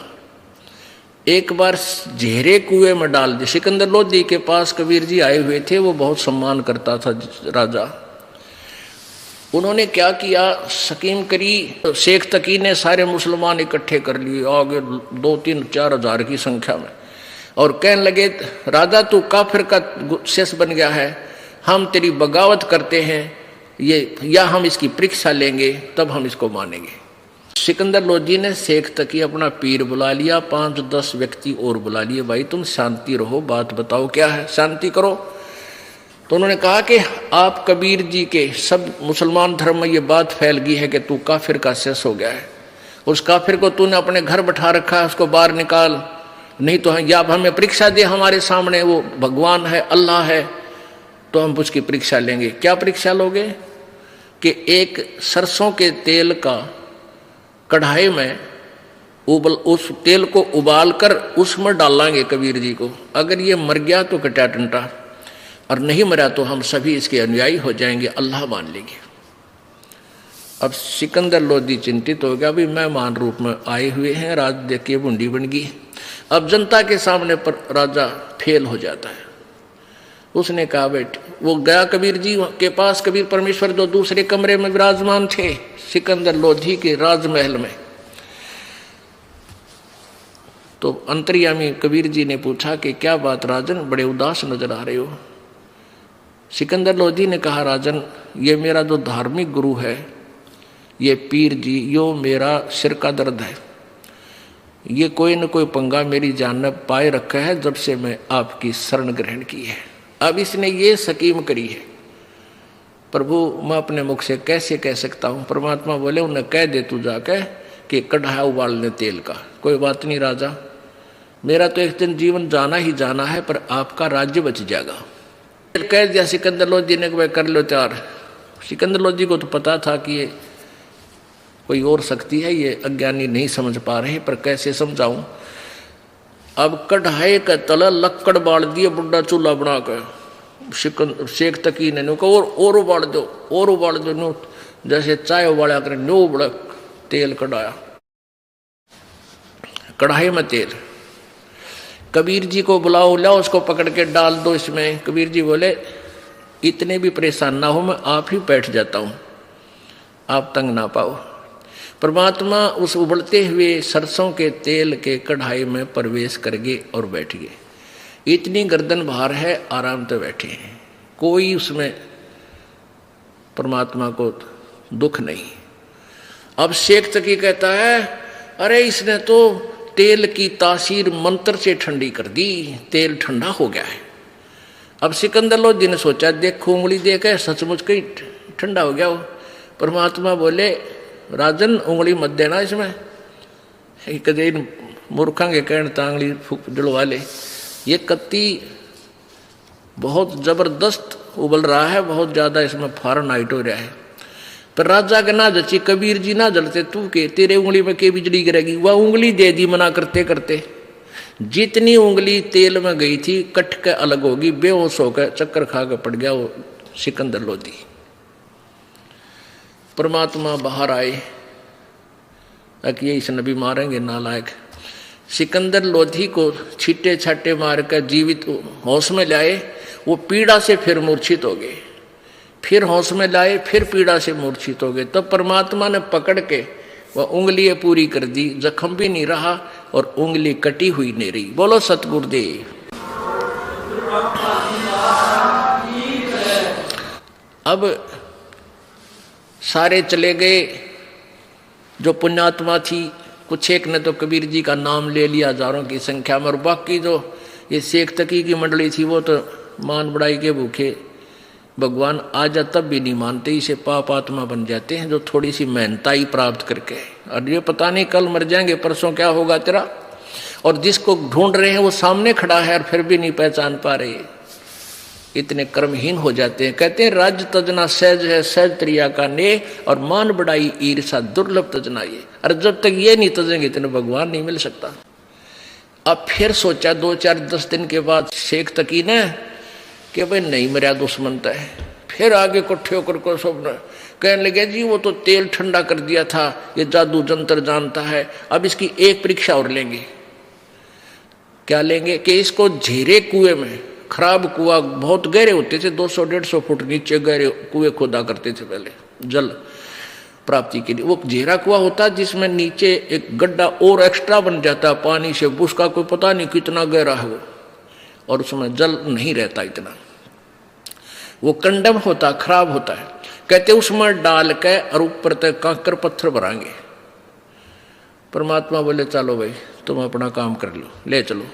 एक बार झेरे कुएं में डाल दिया। सिकंदर लोधी के पास कबीर जी आए हुए थे, वो बहुत सम्मान करता था राजा। उन्होंने क्या किया, स्कीम करी, शेख तकी ने सारे मुसलमान इकट्ठे कर लिए आगे 2-3-4 हजार की संख्या में, और कहने लगे राजा तू काफिर का शेष बन गया है, हम तेरी बगावत करते हैं, ये या हम इसकी परीक्षा लेंगे तब हम इसको मानेंगे। सिकंदर लोधी ने शेख तकी अपना पीर बुला लिया, 5-10 व्यक्ति और बुला लिए, भाई तुम शांति रहो, बात बताओ क्या है, शांति करो। तो उन्होंने कहा कि आप कबीर जी के सब मुसलमान धर्म में ये बात फैल गई है कि तू काफिर का शेष हो गया है, उस काफिर को तूने अपने घर बैठा रखा है, उसको बाहर निकाल, नहीं तो या हमें परीक्षा दे हमारे सामने, वो भगवान है अल्लाह है तो हम उसकी परीक्षा लेंगे। क्या परीक्षा लोगे कि एक सरसों के तेल का कढ़ाई में उस तेल को उबाल कर उसमें डालेंगे कबीर जी को, अगर ये मर गया तो कटा टंटा, और नहीं मरा तो हम सभी इसके अनुयायी हो जाएंगे, अल्लाह मान लेंगे। अब सिकंदर लोधी चिंतित हो गया, अभी मेहमान रूप में आए हुए हैं, राज देखिए बूंदी बन गई। अब जनता के सामने पर राजा फेल हो जाता है। उसने कहा बेटे, वो गया कबीर जी के पास, कबीर परमेश्वर जो दूसरे कमरे में विराजमान थे सिकंदर लोधी के राजमहल में। तो अंतर्यामी कबीर जी ने पूछा कि क्या बात राजन, बड़े उदास नजर आ रहे हो। सिकंदर लोधी ने कहा राजन, ये मेरा जो धार्मिक गुरु है ये पीर जी, यो मेरा सिर का दर्द है, ये कोई न कोई पंगा मेरी जान में पाए रखा है जब से मैं आपकी शरण ग्रहण की है। अब इसने ये स्कीम करी है, प्रभु मैं अपने मुख से कैसे कह सकता हूँ। परमात्मा बोले उन्हें कह दे तू जाके कि कढ़ाया उबालने तेल का। कोई बात नहीं राजा, मेरा तो एक दिन जीवन जाना ही जाना है, पर आपका राज्य बच जाएगा। कह दिया सिकंदर लोधी ने, वह कर लो तैयार। सिकंदर लोधी को तो पता था कि ये कोई और शक्ति है, ये अज्ञानी नहीं समझ पा रहे, पर कैसे समझाऊं। अब कढ़ाई का तला लक्कड़ बाल दिए, बुढ़ा चूल्हा बना कर शेख तकी ने और उबाल दो, और उबाल दो, नो जैसे चाय उबाला कर, नो बड़ा तेल कढ़ाया, कढ़ाई में तेल। कबीर जी को बुलाओ, लाओ उसको पकड़ के डाल दो इसमें। कबीर जी बोले इतने भी परेशान ना हो, मैं आप ही बैठ जाता हूं, आप तंग ना पाओ। परमात्मा उस उबलते हुए सरसों के तेल के कढ़ाई में प्रवेश कर गए और बैठ गए। इतनी गर्दन बाहर है, आराम से बैठे हैं, कोई उसमें परमात्मा को दुख नहीं। अब शेख तकी कहता है अरे इसने तो तेल की तासीर मंत्र से ठंडी कर दी, तेल ठंडा हो गया है। अब सिकंदर लोधी ने सोचा देखो उंगली देखे सचमुच कहीं ठंडा हो गया हो। परमात्मा बोले राजन उंगली मत देना इसमें, कदे मूर्खा के कहने तांगली डलवा ले। ये कत्ती बहुत जबरदस्त उबल रहा है, बहुत ज्यादा इसमें फारेनहाइट हो रहा है। पर राजा के ना जची, कबीर जी ना जलते, तू के तेरे उंगली में के बिजली गिरेगी। वह उंगली दे दी मना करते करते। जितनी उंगली तेल में गई थी कट के अलग होगी, बेहोश होकर चक्कर खा के पड़ गया वो सिकंदर लोधी। परमात्मा बाहर आए कि इस नबी मारेंगे नालायक। सिकंदर लोधी को छीटे छाटे मार कर जीवित होश में लाए। वो पीड़ा से फिर मूर्छित हो गए, फिर होश में लाए, फिर पीड़ा से मूर्छित हो गए। तब परमात्मा ने पकड़ के वह उंगली पूरी कर दी, जख्म भी नहीं रहा और उंगली कटी हुई नहीं रही। बोलो सतगुरुदेव। अब सारे चले गए जो पुण्यात्मा थी, कुछ एक ने तो कबीर जी का नाम ले लिया हजारों की संख्या में, और बाकी जो ये शेख तकी की मंडली थी वो तो मान बढ़ाई के भूखे भगवान आ जा तब भी नहीं मानते, इसे पाप आत्मा बन जाते हैं जो थोड़ी सी मेहनताई प्राप्त करके। और ये पता नहीं कल मर जाएंगे परसों क्या होगा तेरा, और जिसको ढूंढ रहे हैं वो सामने खड़ा है और फिर भी नहीं पहचान पा रहे, इतने कर्महीन हो जाते हैं। कहते हैं राज्य तजना सहज है सहज त्रिया का ने, और मान बढ़ाई ईर्षा दुर्लभ तजना ये। और जब तक ये नहीं तजेंगे इतने भगवान नहीं मिल सकता। अब फिर सोचा 2-4-10 दिन के बाद शेख तकी ने कि भाई नहीं मरा दुश्मन तय। फिर आगे इकट्ठे होकर को सब कहने लगे जी वो तो तेल ठंडा कर दिया था, ये जादू जंतर जानता है, अब इसकी एक परीक्षा और लेंगे। क्या लेंगे कि इसको झीरे कुएं में, खराब कुआ बहुत गहरे होते थे, 200-150 फुट नीचे गहरे कुएं खोदा करते थे पहले जल प्राप्ति के लिए। वो झीरा कुआ होता जिसमें नीचे एक गड्ढा और एक्स्ट्रा बन जाता पानी से, उसका कोई पता नहीं कितना गहरा है वो, और उसमें जल नहीं रहता इतना, वो कंडम होता, खराब होता है। कहते उसमें डाल के और ऊपर तक कांकर पत्थर भराएंगे। परमात्मा बोले चलो भाई तुम अपना काम कर लो, ले चलो।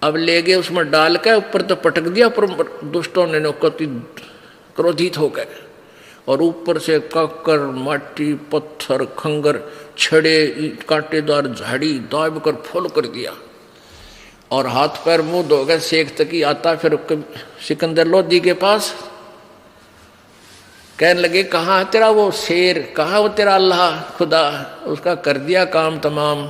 अब ले गए, उसमें डाल के ऊपर तो पटक दिया, पर दुष्टों ने कति क्रोधित हो गए और ऊपर से काकर माटी पत्थर खंगर छड़े कांटेदार झाड़ी दाब कर फुल कर दिया, और हाथ पैर मुंह धो गए। शेख तकी आता फिर सिकंदर लोधी के पास, कहने लगे कहाँ तेरा वो शेर, कहाँ वो तेरा अल्लाह खुदा, उसका कर दिया काम तमाम।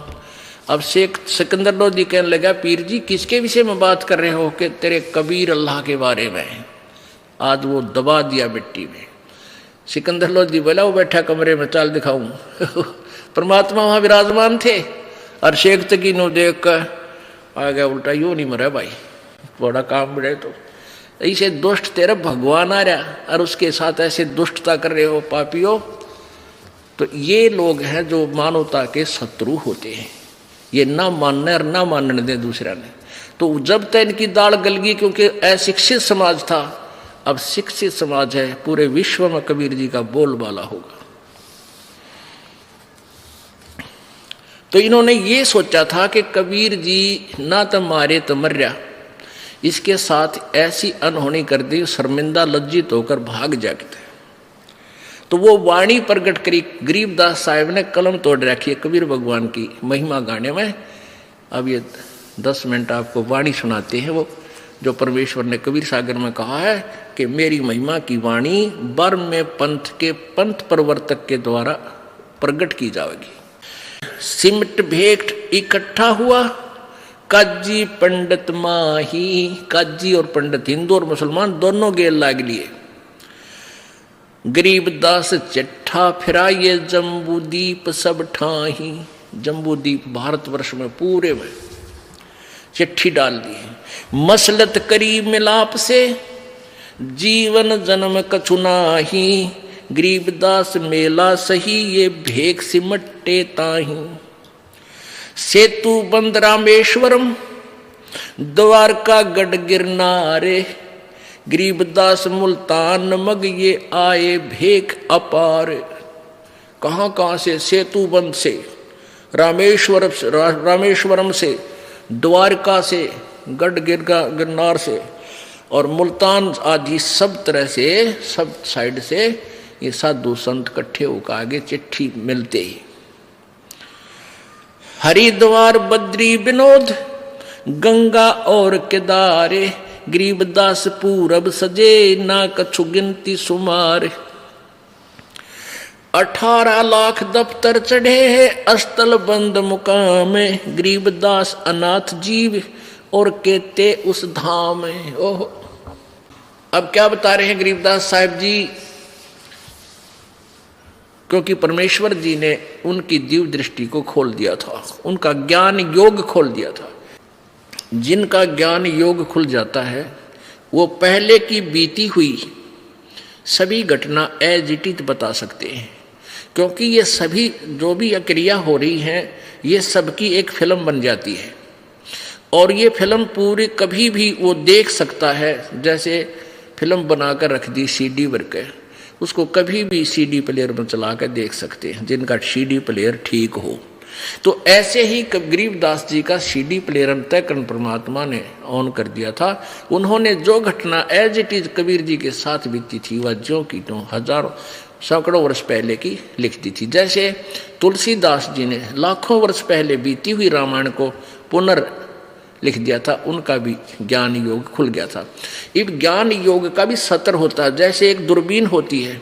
अब शेख सिकंदर लोधी कहने लगा पीर जी किसके विषय में बात कर रहे हो, कि तेरे कबीर अल्लाह के बारे में। आज वो दबा दिया मिट्टी में। सिकंदर लोधी बोला वो बैठा कमरे में, चाल दिखाऊं। परमात्मा वहां विराजमान थे, और शेख तकी नो देख कर आ गया उल्टा, यूं नहीं मरा भाई, बड़ा काम बढ़े। तो ऐसे दुष्ट तेरा भगवान आ रहा और उसके साथ ऐसे दुष्टता कर रहे हो पापियों। तो ये लोग हैं जो मानवता के शत्रु होते हैं, ये ना मानने और ना मानने दे दूसरा ने। तो जब तक इनकी दाल गल गई, क्योंकि अशिक्षित समाज था, अब शिक्षित समाज है, पूरे विश्व में कबीर जी का बोलबाला होगा। तो इन्होंने ये सोचा था कि कबीर जी ना तो मारे तो मर्या, इसके साथ ऐसी अनहोनी कर दी, शर्मिंदा लज्जित होकर भाग जाते। तो वो वाणी प्रकट करी, गरीबदास साहब ने कलम तोड़ रखी है कबीर भगवान की महिमा गाने में। अब ये 10 मिनट आपको वाणी सुनाते हैं, वो जो परमेश्वर ने कबीर सागर में कहा है कि मेरी महिमा की वाणी बर्म में पंथ के पंथ प्रवर्तक के द्वारा प्रकट की जाएगी। सिमट भेंट इकट्ठा हुआ, काजी पंडित माही। काजी और पंडित हिंदू और मुसलमान दोनों गेल लाग लिए। गरीबदास चिट्ठा फिरा ये जम्बूदीप सब ठाही। जम्बूदीप भारतवर्ष में पूरे में चिट्ठी डाल दी। मसलत करी मिलाप से जीवन जन्म कछु नाही। गरीबदास मेला सही ये भेख सिमटे ताही। सेतु बंद रामेश्वरम द्वारका गढ़ गिरनारे। गरीबदास मुल्तान मग ये आए भेख अपार। कहाँ कहाँ से, सेतु बंद से, रामेश्वरम से, द्वारका से, गढ़ गिरनार से और मुल्तान आदि सब तरह से, सब साइड से ये साधु संत इकट्ठे होकर आगे चिट्ठी मिलते ही। हरिद्वार बद्री विनोद गंगा और केदारे। गरीबदास पूरब सजे ना कछु गिनती सुमार। 18 लाख दफ्तर चढ़े है अस्तल बंद मुकाम, गरीबदास अनाथ जीव और कहते उस धाम। ओह, अब क्या बता रहे हैं गरीबदास साहिब जी, क्योंकि परमेश्वर जी ने उनकी दिव्य दृष्टि को खोल दिया था, उनका ज्ञान योग खोल दिया था। जिनका ज्ञान योग खुल जाता है वो पहले की बीती हुई सभी घटना एज इट इज बता सकते हैं, क्योंकि ये सभी जो भी क्रिया हो रही है ये सबकी एक फिल्म बन जाती है, और ये फिल्म पूरी कभी भी वो देख सकता है। जैसे फिल्म बनाकर रख दी सीडी पर के, उसको कभी भी सीडी प्लेयर में चला कर देख सकते हैं, जिनका सीडी प्लेयर ठीक हो। तो ऐसे ही गरीबदास जी का सीडी प्लेयर अंतःकरण परमात्मा ने ऑन कर दिया था। उन्होंने जो घटना as it is Kabir ji के साथ बीती थी वह ज्यों की त्यों हजारों सैकड़ों वर्ष पहले की लिख दी थी। जैसे तुलसीदास जी ने लाखों वर्ष पहले बीती हुई रामायण को पुनर् लिख दिया था, उनका भी ज्ञान योग खुल गया था। इस ज्ञान योग का भी सत्र होता है। जैसे एक दूरबीन होती है,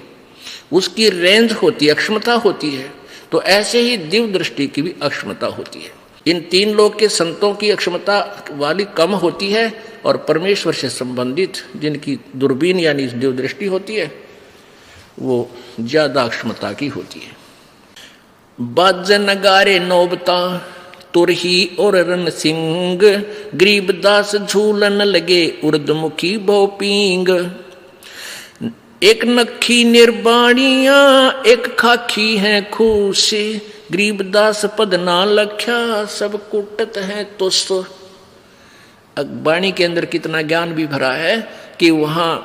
उसकी रेंज होती है, अक्षमता होती है, तो ऐसे ही दिव्य दृष्टि की भी अक्षमता होती है। इन तीन लोग के संतों की अक्षमता वाली कम होती है, और परमेश्वर से संबंधित जिनकी दूरबीन यानी दिव्य दृष्टि होती है वो ज्यादा अक्षमता की होती है। बाज नगारे नौबता तुरही और रन सिंह, गरीबदास झूलन लगे उर्दमुखी भोपींग। एक नखी निर्बाणिया एक खाखी है खूसी, गरीबदास पद ना लख्या सब कुटत है तुस। बाणी के अंदर कितना ज्ञान भी भरा है कि वहां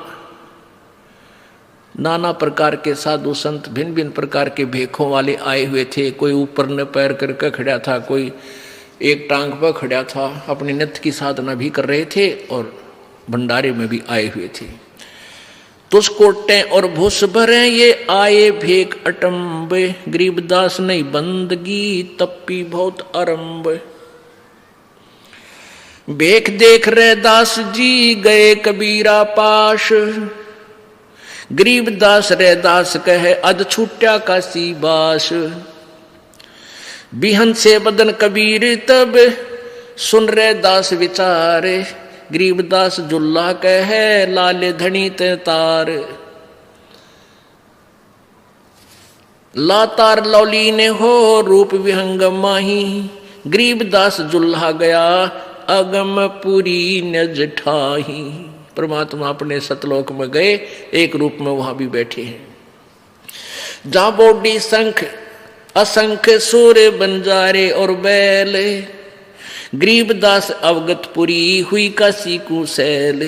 नाना प्रकार के साधु संत भिन्न भिन्न प्रकार के भेखों वाले आए हुए थे। कोई ऊपर न पैर करके खड़ा था, कोई एक टांग पर खड़ा था, अपने नित्य की साधना भी कर रहे थे और भंडारे में भी आए हुए थे। तुस कोटे और भूस भरे ये आए भेक अटम्बे, गरीबदास नहीं बंदगी तप्पी बहुत आरंभ। भेख देख रहे दास जी गए कबीरा पाश, गरीबदास रे दास कहे अध छूट्या काशी बास। बिहन से बदन कबीर तब सुन रहे दास विचारे, गरीबदास जुल्ला कहे लाले धनी ते तार। लातार लौली ने हो रूप विहंग माही, गरीबदास जुल्हा गया अगम पुरी न जठाही। परमात्मा अपने सतलोक में गए, एक रूप में वहां भी बैठे हैं। जहां बोडी शंख असंख्य सूर्य बंजारे और बैल, गरीबदास अवगतपुरी हुई काशी कुशैल।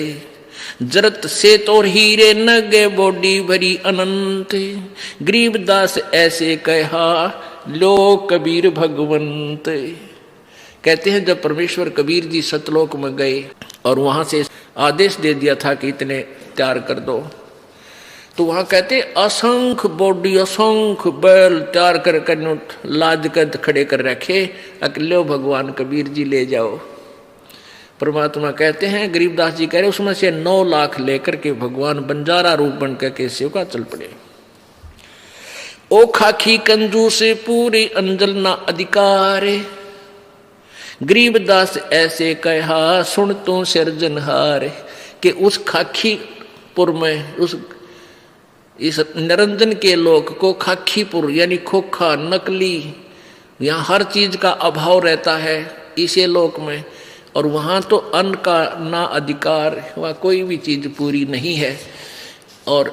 जरत से तो हीरे नगे बोडी भरी अनंत, गरीबदास ऐसे कहा लो कबीर भगवंत। कहते हैं जब परमेश्वर कबीर जी सतलोक में गए और वहां से आदेश दे दिया था कि इतने तैयार कर दो, तो वहां कहते असंख्य बॉडी असंख्य बैल तैयार कर लाद कर खड़े कर रखे, अकेले भगवान कबीर जी ले जाओ। परमात्मा कहते हैं, गरीबदास जी कह रहे उसमें से 9 लाख लेकर के भगवान बंजारा रूप बन करके शिव का चल पड़े। ओ खाखी कंजू से पूरी अंजल ना अधिकार, गरीबदास ऐसे कहा सुन तो सिरजनहार। कि उस खाखीपुर में इस निरंजन के लोक को खाखीपुर यानी खोखा नकली, यहाँ हर चीज का अभाव रहता है इसे लोक में, और वहाँ तो अन्न का ना अधिकार, वहाँ कोई भी चीज पूरी नहीं है। और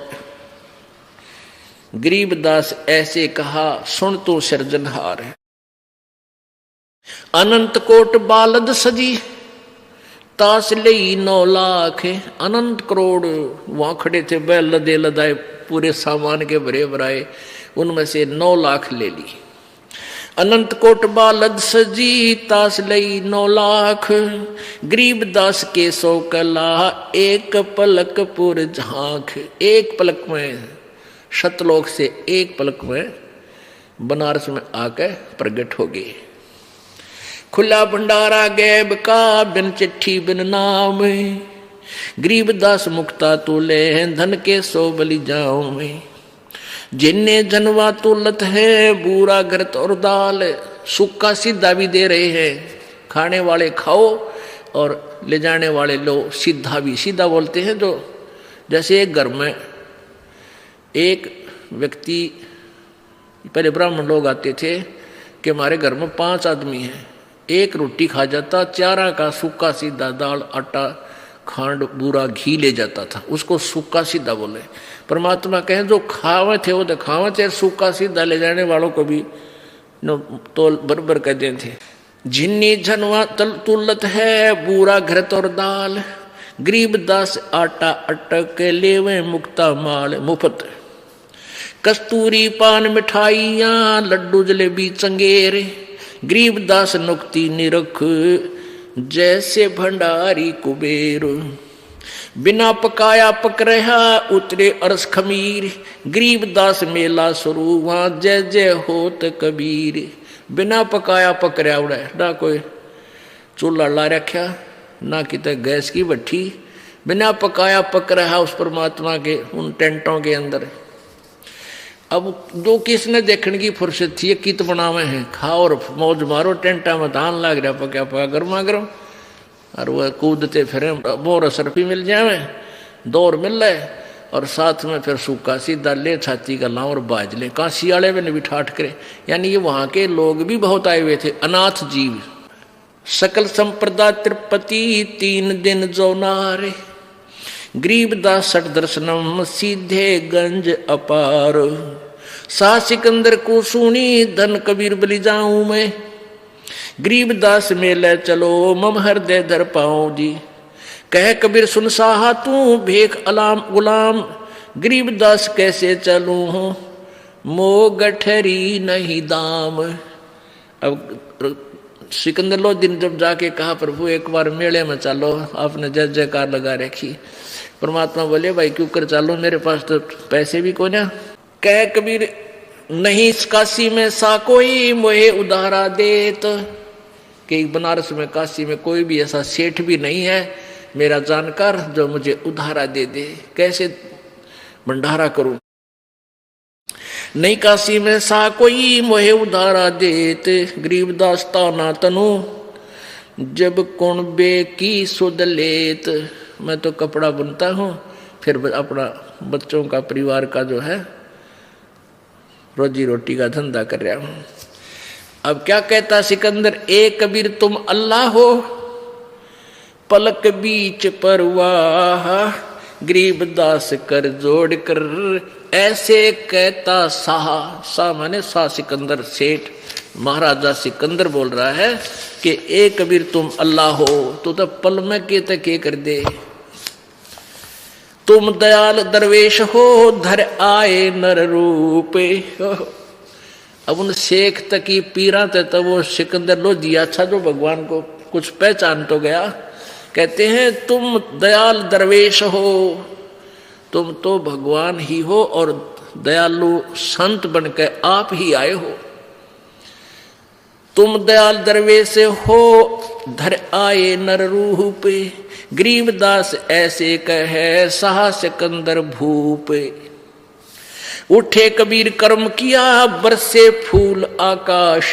गरीबदास ऐसे कहा सुन तो सिरजनहार। अनंत कोट बालद सजी तास लई 9 लाख, अनंत करोड़ वहां खड़े थे बैल लदे लदाए पूरे सामान के भरे भराए, उनमें से 9 लाख ले ली। अनंत कोट बालद सजी तास लई 9 लाख, गरीबदास के सो कला एक पलक पुर झांक। एक पलक में सतलोक से एक पलक में बनारस में आकर प्रकट हो गए। खुला भंडारा गैब का बिन चिट्ठी बिन नाम, गरीबदास मुक्ता तुले धन के सो बलि जाओ में। जिन्ने जनवा तुलत है बूरा घृत और दाल, सूखा सीधा भी दे रहे हैं, खाने वाले खाओ और ले जाने वाले लो। सीधा भी, सीधा बोलते हैं जो, जैसे एक घर में एक व्यक्ति, पहले ब्राह्मण लोग आते थे कि हमारे घर में 5 आदमी हैं, एक रोटी खा जाता, 4 का सूखा सीधा दाल आटा खांड बूरा घी ले जाता था, उसको सूखा सीधा बोले। परमात्मा कहें जो खावे थे वो तो खावे, चाहे सूखा सीधा ले जाने वालों को भी तो बरबर कहते थे। जिन्नी झनवा तुलत है बूरा घृत और दाल, गरीब दास आटा अटक लेवे मुक्ता माल मुफ्त। कस्तूरी पान मिठाइयाँ लड्डू जलेबी चंगेरे, गरीब दास नुक्ति निरख जैसे भंडारी कुबेर। बिना पकाया पक रहा उतरे अरस खमीर, गरीब दास मेला शुरू वहाँ जय जय होत कबीर। बिना पकाया पक रहा उड़ा, ना कोई चूल्हा ला रखा ना कितने गैस की भट्टी, बिना पकाया पक रहा उस परमात्मा के उन टेंटों के अंदर। अब जो किसने देखने की फुर्सत थी, कित बनावे हैं, खाओ और मौज मारो, टेंटा में धान लाग रहा पका पका गर्मा गर्म, और वह कूदते फिर मोर सरफी मिल जावे, दौर मिल रहे, और साथ में फिर सूखा सीधा ले छाती का लाओ और बाज ले। काशी वाले में भी ठाठ करे, यानी ये वहाँ के लोग भी बहुत आए हुए थे, अनाथ जीव। सकल संप्रदा तिरुपति 3 दिन जो नारे, गरीब दास सठ दर्शनम सीधे गंज अपार। सा सिकंदर को सुनी धन कबीर बलि जाऊं मैं, गरीब दास मेले चलो मम हृदय धर पाऊं जी। कह कबीर सुन साहा तू भेख अलाम गुलाम, गरीब दास कैसे चलूं हूं मो गठरी नहीं दाम। अब सिकंदर लोदीन जब जाके कहा प्रभु एक बार मेले में चलो, आपने जय जयकार लगा रखी। परमात्मा बोले भाई क्यों कर चलो, मेरे पास तो पैसे भी को ना। कह कबीर नहीं काशी में सा कोई मोहे उधारा देत, कि बनारस में काशी में कोई भी ऐसा सेठ भी नहीं है मेरा जानकार जो मुझे उधारा दे दे, कैसे भंडारा करूं। नहीं काशी में सा कोई मोहे उधारा देत, गरीबदास ताना तनु जब कौन बे की सुध लेत। मैं तो कपड़ा बुनता हूँ, फिर अपना बच्चों का परिवार का जो है रोजी रोटी का धंधा कर रहा हूँ। अब क्या कहता सिकंदर, ए कबीर तुम अल्लाह हो पलक बीच परवाह, गरीबदास कर जोड़ कर ऐसे कहता साहा। सा माने सा सिकंदर सेठ, महाराजा सिकंदर बोल रहा है कि ए कबीर तुम अल्लाह हो तो पल में के कर दे। तुम दयाल दरवेश हो धर आए नर रूपे। अब उन शेख तकी पीरा तो वो सिकंदर लोधी अच्छा जो भगवान को कुछ पहचान तो गया। कहते हैं तुम दयाल दरवेश हो, तुम तो भगवान ही हो और दयालु संत बनकर आप ही आए हो। तुम दयाल दरवेश हो धर आए नर रूप, गरीबदास ऐसे कहे साहा सिकंदर भूप। उठे कबीर कर्म किया बरसे फूल आकाश,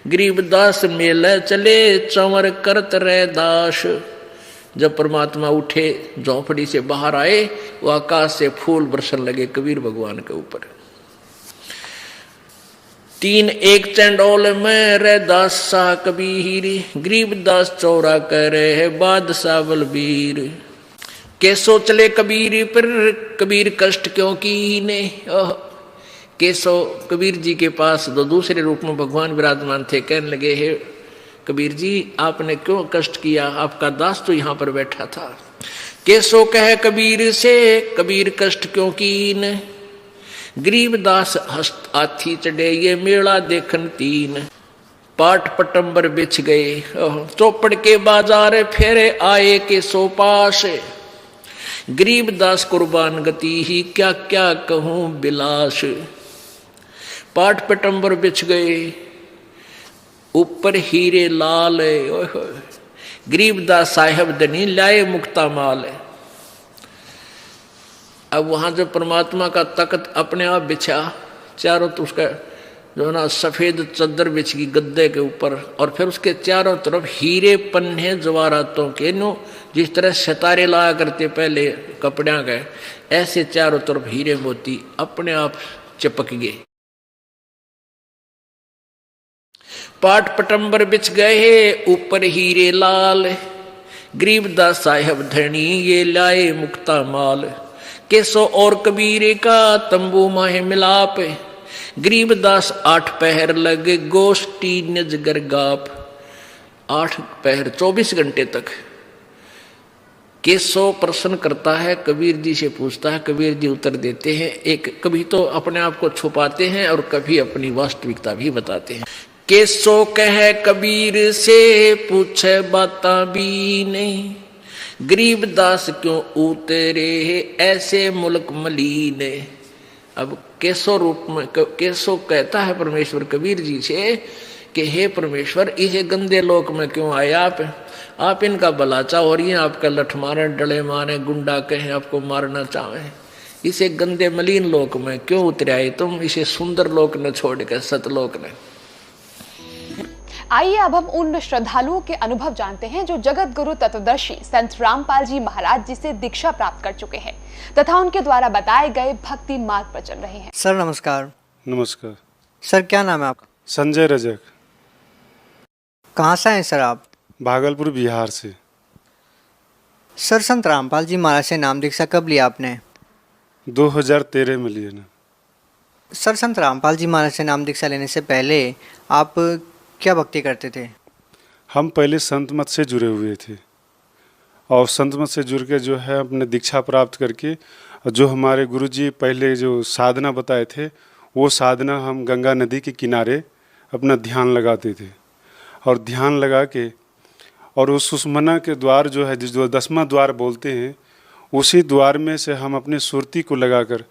गरीबदास मेले चले चंवर करत रह दास। जब परमात्मा उठे झोंपड़ी से बाहर आए, वो आकाश से फूल बरसन लगे कबीर भगवान के ऊपर। 3 एक चंडोल में रह दास सा कबीर, गरीबदास चौरा करे बादशाह बलबीर। कैसो चले कबीर पर कबीर कष्ट क्यों कीने। कैसो कबीर जी के पास दो दूसरे रूप में भगवान विराजमान थे, कहने लगे हे कबीर जी आपने क्यों कष्ट किया, आपका दास तो यहाँ पर बैठा था। कैसो कहे कबीर से कबीर कष्ट क्यों कीन, गरीबदास हस्त हाथी चढ़े ये मेला देखन 3। पाट पटंबर बिछ गए चौपड़ के बाजार फेरे आए के सो पास, गरीबदास कुर्बान गति ही क्या क्या कहूं बिलास। पाट पटंबर बिछ गए ऊपर हीरे लाल, गरीबदास साहेब दनी लाए मुक्ता माल। अब वहाँ जो परमात्मा का तख्त अपने आप बिछा, चारों तो उसका जो ना सफ़ेद चद्दर बिछ गई गद्दे के ऊपर, और फिर उसके चारों तरफ हीरे पन्ने जवाहरातों के नो, जिस तरह सितारे लाया करते पहले कपड़िया के, ऐसे चारों तरफ हीरे मोती अपने आप चिपक गए। पाट पटंबर बिछ गए ऊपर हीरे लाल, गरीबदास साहेब धनी ये लाए मुक्ता माल, केसो और कबीरे का तंबू माहे मिलाप, गरीबदास 8 पहर लगे गोष्ठी निजगर गाप। 8 पहर 24 घंटे तक केसो प्रश्न करता है, कबीर जी से पूछता है, कबीर जी उत्तर देते हैं। एक कभी तो अपने आप को छुपाते हैं और कभी अपनी वास्तविकता भी बताते हैं। केसो कह कबीर से पूछे बाता भी नहीं, गरीबदास क्यों उतरे ऐसे मुल्क मलीने। अब केसो रूप में केसो कहता है परमेश्वर कबीर जी से कि हे परमेश्वर, इस गंदे लोक में क्यों आए आप इनका भला चाहो और ये आपका लठ मारे, डले मारे, गुंडा कहें, आपको मारना चाहें, इसे गंदे मलिन लोक में क्यों उतरे आए तुम, इसे सुंदर लोक न छोड़ कर सतलोक ने। आइए अब हम उन श्रद्धालुओं के अनुभव जानते हैं जो जगत गुरु तत्वदर्शी संत रामपाल जी महाराज जी से दीक्षा प्राप्त कर चुके हैं तथा उनके द्वारा बताए गए भक्ति मार्ग पर चल रहे हैं। सर नमस्कार। नमस्कार सर, क्या नाम है आपका? संजय रजक। कहाँ से हैं सर आप? भागलपुर बिहार से। सर, संत रामपाल जी महाराज से नाम दीक्षा कब लिया आपने? 2013 में लिए ना। सर, संत रामपाल जी महाराज से नाम दीक्षा लेने से पहले आप क्या भक्ति करते थे? हम पहले संत मत से जुड़े हुए थे और संत मत से जुड़ के जो है अपने दीक्षा प्राप्त करके जो हमारे गुरुजी पहले जो साधना बताए थे वो साधना हम गंगा नदी के किनारे अपना ध्यान लगाते थे और ध्यान लगा के और उस सुषमना के द्वार जो है जो 10वां द्वार बोलते हैं उसी द्वार में से हम अपने सुरती को लगाकर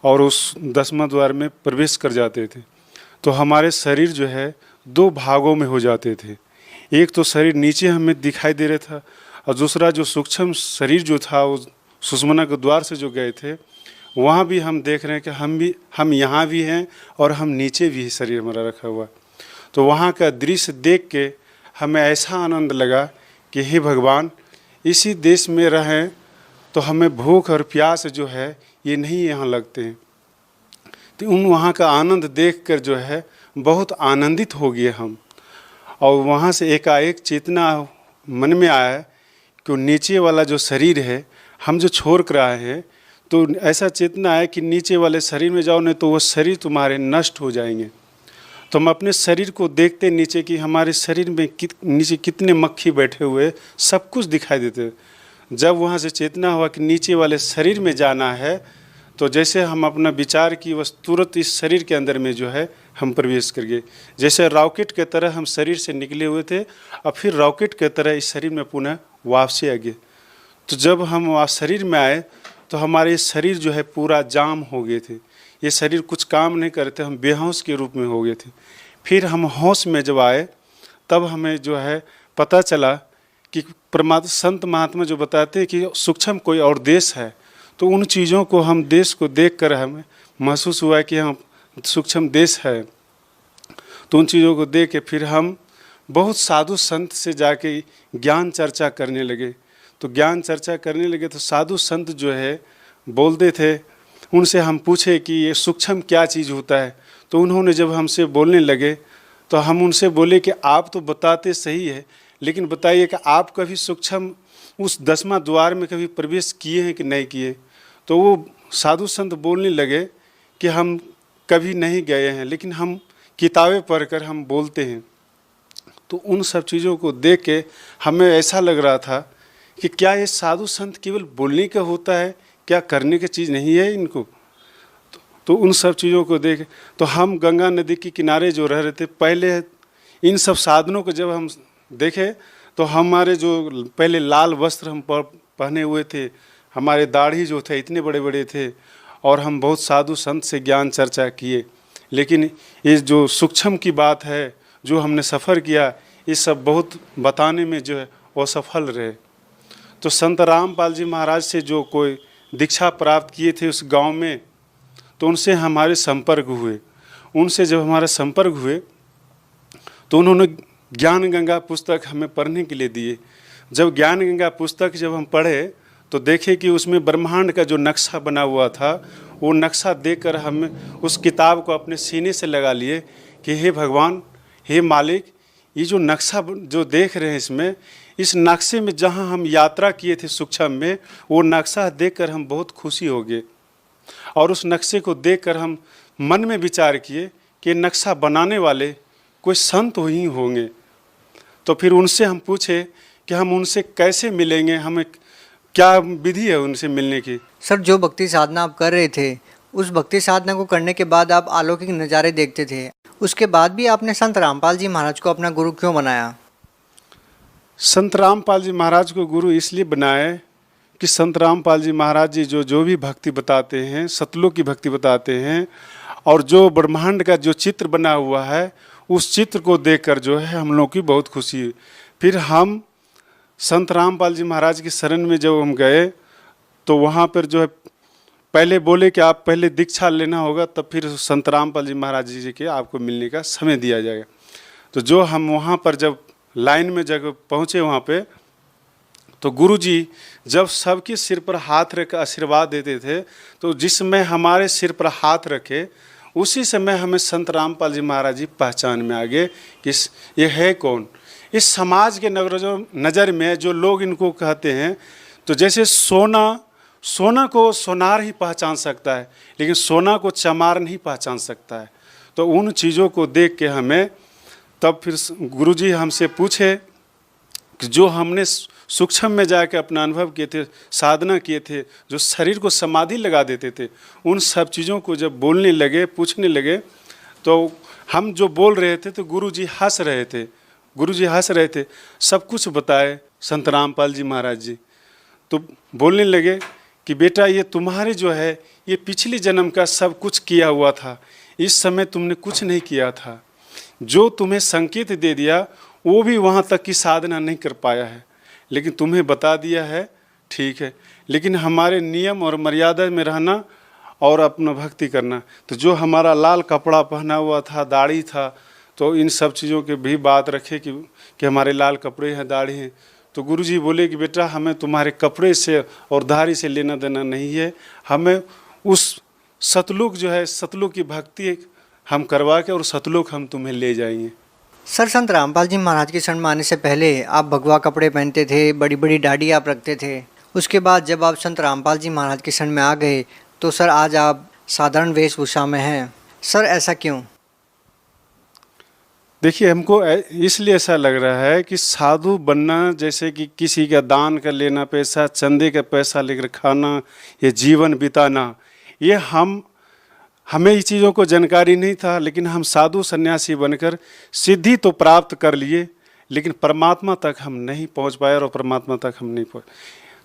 और उस 10वां द्वार में प्रवेश कर जाते थे। तो हमारे शरीर जो है 2 भागों में हो जाते थे। एक तो शरीर नीचे हमें दिखाई दे रहा था और दूसरा जो सूक्ष्म शरीर जो था वो सुषमना के द्वार से जो गए थे वहाँ भी हम देख रहे हैं कि हम यहाँ भी हैं और हम नीचे भी शरीर हमारा रखा हुआ। तो वहाँ का दृश्य देख के हमें ऐसा आनंद लगा कि हे भगवान, इसी देश में रहें तो हमें भूख और प्यास जो है ये नहीं यहाँ लगते हैं। तो उन वहाँ का आनंद देखकर जो है बहुत आनंदित हो गए हम। और वहाँ से एकाएक चेतना मन में आया कि नीचे वाला जो शरीर है हम जो छोड़ कर आए हैं, तो ऐसा चेतना है कि नीचे वाले शरीर में जाओ नहीं तो वो शरीर तुम्हारे नष्ट हो जाएंगे। तो हम अपने शरीर को देखते नीचे कि हमारे शरीर में नीचे कितने मक्खी बैठे हुए सब कुछ दिखाई देते। जब वहाँ से चेतना हुआ कि नीचे वाले शरीर में जाना है तो जैसे हम अपना विचार की बस तुरंत इस शरीर के अंदर में जो है हम प्रवेश कर गए। जैसे रॉकेट के तरह हम शरीर से निकले हुए थे और फिर रॉकेट के तरह इस शरीर में पुनः वापसी आ गए। तो जब हम वहाँ शरीर में आए तो हमारे शरीर जो है पूरा जाम हो गए थे, ये शरीर कुछ काम नहीं करते, हम बेहोश के रूप में हो गए थे। फिर हम होश में जब आए तब हमें जो है पता चला कि परमात्मा संत महात्मा जो बताते हैं कि सूक्ष्म कोई और देश है, तो उन चीज़ों को हम देश को देख कर हमें महसूस हुआ कि हम सूक्ष्म देश है। तो उन चीज़ों को देख के फिर हम बहुत साधु संत से जाके ज्ञान चर्चा करने लगे। तो ज्ञान चर्चा करने लगे तो साधु संत जो है बोलते थे, उनसे हम पूछे कि ये सूक्ष्म क्या चीज़ होता है। तो उन्होंने जब हमसे बोलने लगे तो हम उनसे बोले कि आप तो बताते सही है, लेकिन बताइए कि आप कभी सूक्ष्म उस 10वां द्वार में कभी प्रवेश किए हैं कि नहीं किए। तो वो साधु संत बोलने लगे कि हम कभी नहीं गए हैं, लेकिन हम किताबें पढ़कर हम बोलते हैं। तो उन सब चीज़ों को देख के हमें ऐसा लग रहा था कि क्या ये साधु संत केवल बोलने का होता है, क्या करने की चीज़ नहीं है इनको। तो उन सब चीज़ों को देख तो हम गंगा नदी के किनारे जो रह रहे थे, पहले इन सब साधनों को जब हम देखे तो हमारे जो पहले लाल वस्त्र हम पहने हुए थे, हमारे दाढ़ी जो थे इतने बड़े बड़े थे और हम बहुत साधु संत से ज्ञान चर्चा किए। लेकिन ये जो सूक्ष्म की बात है जो हमने सफ़र किया, ये सब बहुत बताने में जो है वो सफल रहे। तो संत रामपाल जी महाराज से जो कोई दीक्षा प्राप्त किए थे उस गांव में, तो उनसे हमारे संपर्क हुए। उनसे जब हमारा संपर्क हुए तो उन्होंने ज्ञान गंगा पुस्तक हमें पढ़ने के लिए दिए। जब ज्ञान गंगा पुस्तक जब हम पढ़े तो देखे कि उसमें ब्रह्मांड का जो नक्शा बना हुआ था, वो नक्शा देखकर हम उस किताब को अपने सीने से लगा लिए कि हे भगवान, हे मालिक, ये जो नक्शा जो देख रहे हैं इसमें, इस नक्शे में जहाँ हम यात्रा किए थे सूक्ष्म में, वो नक्शा देखकर हम बहुत खुशी हो गए। और उस नक्शे को देखकर हम मन में विचार किए कि नक्शा बनाने वाले कोई संत ही होंगे। तो फिर उनसे हम पूछे कि हम उनसे कैसे मिलेंगे, हमें क्या विधि है उनसे मिलने की। सर, जो भक्ति साधना आप कर रहे थे, उस भक्ति साधना को करने के बाद आप अलौकिक नज़ारे देखते थे, उसके बाद भी आपने संत रामपाल जी महाराज को अपना गुरु क्यों बनाया? संत रामपाल जी महाराज को गुरु इसलिए बनाए कि संत रामपाल जी महाराज जी जो भी भक्ति बताते हैं, सतलोक की भक्ति बताते हैं, और जो ब्रह्मांड का जो चित्र बना हुआ है, उस चित्र को देखकर जो है हम लोग की बहुत खुशी है। फिर हम संत रामपाल जी महाराज की शरण में जब हम गए तो वहाँ पर जो है पहले बोले कि आप पहले दीक्षा लेना होगा, तब फिर संत रामपाल जी महाराज जी के आपको मिलने का समय दिया जाएगा। तो जो हम वहाँ पर जब लाइन में जब पहुँचे वहाँ पे, तो गुरु जी जब सबके सिर पर हाथ रख आशीर्वाद देते थे, तो जिस समय हमारे सिर पर हाथ रखे उसी समय हमें संत रामपाल जी महाराज जी पहचान में आ गए कि ये है कौन। इस समाज के नज़र में जो लोग इनको कहते हैं, तो जैसे सोना को सोनार ही पहचान सकता है, लेकिन सोना को चमार नहीं पहचान सकता है। तो उन चीज़ों को देख के हमें तब फिर गुरुजी हमसे पूछे कि जो हमने सूक्ष्म में जाकर अपना अनुभव किए थे, साधना किए थे, जो शरीर को समाधि लगा देते थे, उन सब चीज़ों को जब बोलने लगे, पूछने लगे, तो हम जो बोल रहे थे तो गुरुजी हंस रहे थे। गुरुजी हंस रहे थे, सब कुछ बताए संत रामपाल जी महाराज जी। तो बोलने लगे कि बेटा, ये तुम्हारे जो है ये पिछले जन्म का सब कुछ किया हुआ था, इस समय तुमने कुछ नहीं किया था। जो तुम्हें संकेत दे दिया वो भी वहाँ तक की साधना नहीं कर पाया है, लेकिन तुम्हें बता दिया है, ठीक है। लेकिन हमारे नियम और मर्यादा में रहना और अपना भक्ति करना। तो जो हमारा लाल कपड़ा पहना हुआ था, दाढ़ी था, तो इन सब चीज़ों के भी बात रखे कि हमारे लाल कपड़े हैं, दाढ़ी हैं। तो गुरुजी बोले कि बेटा, हमें तुम्हारे कपड़े से और दाढ़ी से लेना देना नहीं है, हमें उस सतलोक जो है, सतलोक की भक्ति हम करवा के और सतलोक हम तुम्हें ले जाएंगे। सर, संत रामपाल जी महाराज के शरण में आने से पहले आप भगवा कपड़े पहनते थे, बड़ी बड़ी दाढ़ी आप रखते थे। उसके बाद जब आप संत रामपाल जी महाराज के शरण में आ गए तो सर आज आप साधारण वेशभूषा में हैं। सर, ऐसा क्यों? देखिए, हमको इसलिए ऐसा लग रहा है कि साधु बनना जैसे कि किसी का दान कर लेना पैसा, चंदे का पैसा लेकर खाना, ये जीवन बिताना, ये हमें इस चीज़ों को जानकारी नहीं था। लेकिन हम साधु सन्यासी बनकर सिद्धि तो प्राप्त कर लिए, लेकिन परमात्मा तक हम नहीं पहुंच पाए और परमात्मा तक हम नहीं पहुंचे।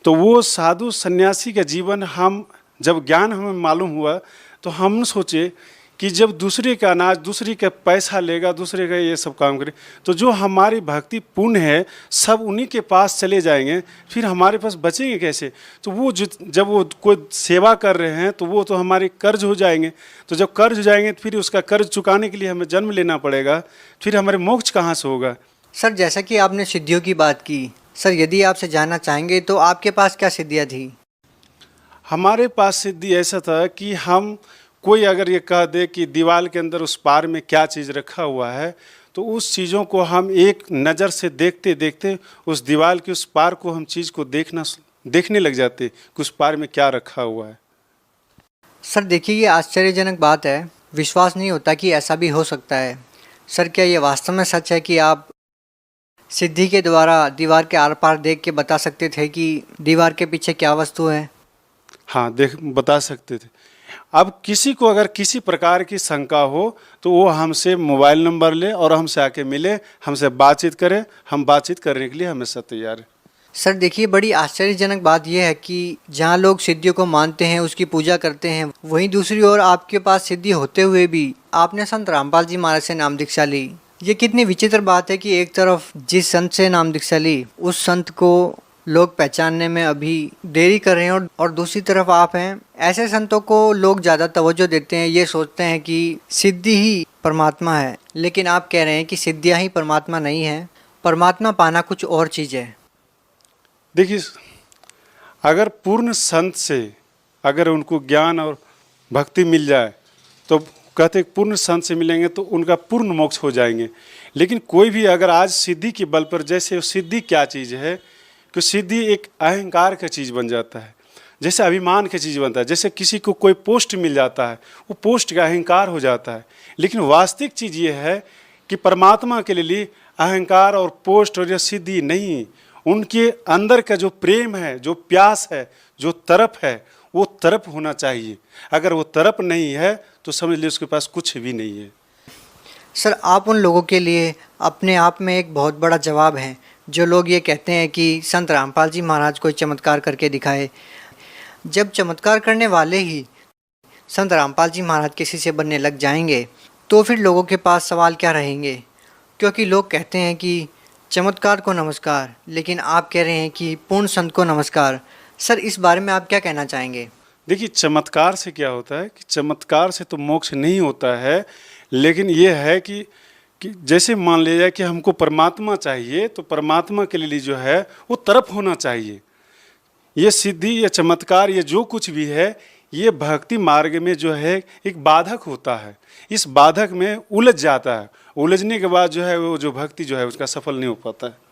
तो वो साधु सन्यासी का जीवन हम जब ज्ञान हमें मालूम हुआ तो हम सोचे कि जब दूसरे का अनाज, दूसरे का पैसा लेगा, दूसरे का ये सब काम करे, तो जो हमारी भक्ति पुण्य है सब उन्हीं के पास चले जाएंगे, फिर हमारे पास बचेंगे कैसे? तो वो जब वो कोई सेवा कर रहे हैं तो वो तो हमारे कर्ज हो जाएंगे। तो जब कर्ज हो जाएंगे तो फिर उसका कर्ज चुकाने के लिए हमें जन्म लेना पड़ेगा, फिर हमारे मोक्ष कहाँ से होगा? सर, जैसा कि आपने सिद्धियों की बात की, सर यदि आपसे जानना चाहेंगे तो आपके पास क्या सिद्धियाँ थी? हमारे पास सिद्धि ऐसा था कि हम कोई अगर ये कह दे कि दीवार के अंदर उस पार में क्या चीज़ रखा हुआ है, तो उस चीज़ों को हम एक नज़र से देखते देखते उस दीवार के उस पार को हम चीज़ को देखने लग जाते कि उस पार में क्या रखा हुआ है। सर देखिए, ये आश्चर्यजनक बात है, विश्वास नहीं होता कि ऐसा भी हो सकता है। सर, क्या ये वास्तव में सच है कि आप सिद्धि के द्वारा दीवार के आर पार देख के बता सकते थे कि दीवार के पीछे क्या वस्तु है? हाँ, बता सकते थे। अब किसी को अगर किसी प्रकार की शंका हो तो वो हमसे मोबाइल नंबर ले और हमसे आके मिले, हमसे बातचीत करे, हम बातचीत करने के लिए हमेशा तैयार है। सर देखिए, बड़ी आश्चर्यजनक बात यह है कि जहाँ लोग सिद्धियों को मानते हैं, उसकी पूजा करते हैं, वहीं दूसरी ओर आपके पास सिद्धि होते हुए भी आपने संत रामपाल जी महाराज से नाम दीक्षा ली। ये कितनी विचित्र बात है कि एक तरफ जिस संत से नाम दीक्षा ली उस संत को लोग पहचानने में अभी देरी कर रहे हैं और दूसरी तरफ आप हैं। ऐसे संतों को लोग ज़्यादा तवज्जो देते हैं, ये सोचते हैं कि सिद्धि ही परमात्मा है, लेकिन आप कह रहे हैं कि सिद्धियाँ ही परमात्मा नहीं है, परमात्मा पाना कुछ और चीज़ है। देखिए, अगर पूर्ण संत से अगर उनको ज्ञान और भक्ति मिल जाए तो कहते पूर्ण संत से मिलेंगे तो उनका पूर्ण मोक्ष हो जाएंगे। लेकिन कोई भी अगर आज सिद्धि के बल पर, जैसे सिद्धि क्या चीज़ है कि सिद्धि एक अहंकार का चीज़ बन जाता है, जैसे अभिमान की चीज़ बनता है। जैसे किसी को कोई पोस्ट मिल जाता है, वो पोस्ट का अहंकार हो जाता है। लेकिन वास्तविक चीज़ ये है कि परमात्मा के लिए अहंकार और पोस्ट और यह सिद्धि नहीं, उनके अंदर का जो प्रेम है, जो प्यास है, जो तरफ है, वो तरफ होना चाहिए। अगर वो तरफ नहीं है तो समझ लीजिए उसके पास कुछ भी नहीं है। सर, आप उन लोगों के लिए अपने आप में एक बहुत बड़ा जवाब हैं जो लोग ये कहते हैं कि संत रामपाल जी महाराज कोई चमत्कार करके दिखाए। जब चमत्कार करने वाले ही संत रामपाल जी महाराज के शिष्य बनने लग जाएंगे तो फिर लोगों के पास सवाल क्या रहेंगे? क्योंकि लोग कहते हैं कि चमत्कार को नमस्कार, लेकिन आप कह रहे हैं कि पूर्ण संत को नमस्कार। सर, इस बारे में आप क्या कहना चाहेंगे? देखिए, चमत्कार से क्या होता है कि चमत्कार से तो मोक्ष नहीं होता है, लेकिन ये है कि जैसे मान लिया जाए कि हमको परमात्मा चाहिए तो परमात्मा के लिए जो है वो तरफ होना चाहिए। ये सिद्धि, ये चमत्कार, ये जो कुछ भी है, ये भक्ति मार्ग में जो है एक बाधक होता है। इस बाधक में उलझ जाता है, उलझने के बाद जो है वो जो भक्ति जो है उसका सफल नहीं हो पाता है।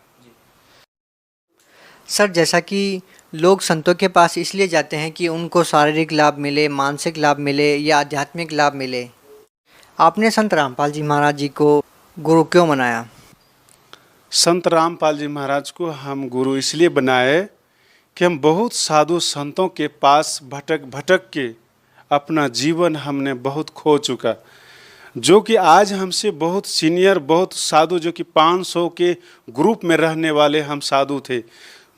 सर, जैसा कि लोग संतों के पास इसलिए जाते हैं कि उनको शारीरिक लाभ मिले, मानसिक लाभ मिले या आध्यात्मिक लाभ मिले, आपने संत रामपाल जी महाराज जी को गुरु क्यों बनाया? संत रामपाल जी महाराज को हम गुरु इसलिए बनाए कि हम बहुत साधु संतों के पास भटक भटक के अपना जीवन हमने बहुत खो चुका, जो कि आज हमसे बहुत सीनियर, बहुत साधु, जो कि 500 के ग्रुप में रहने वाले हम साधु थे,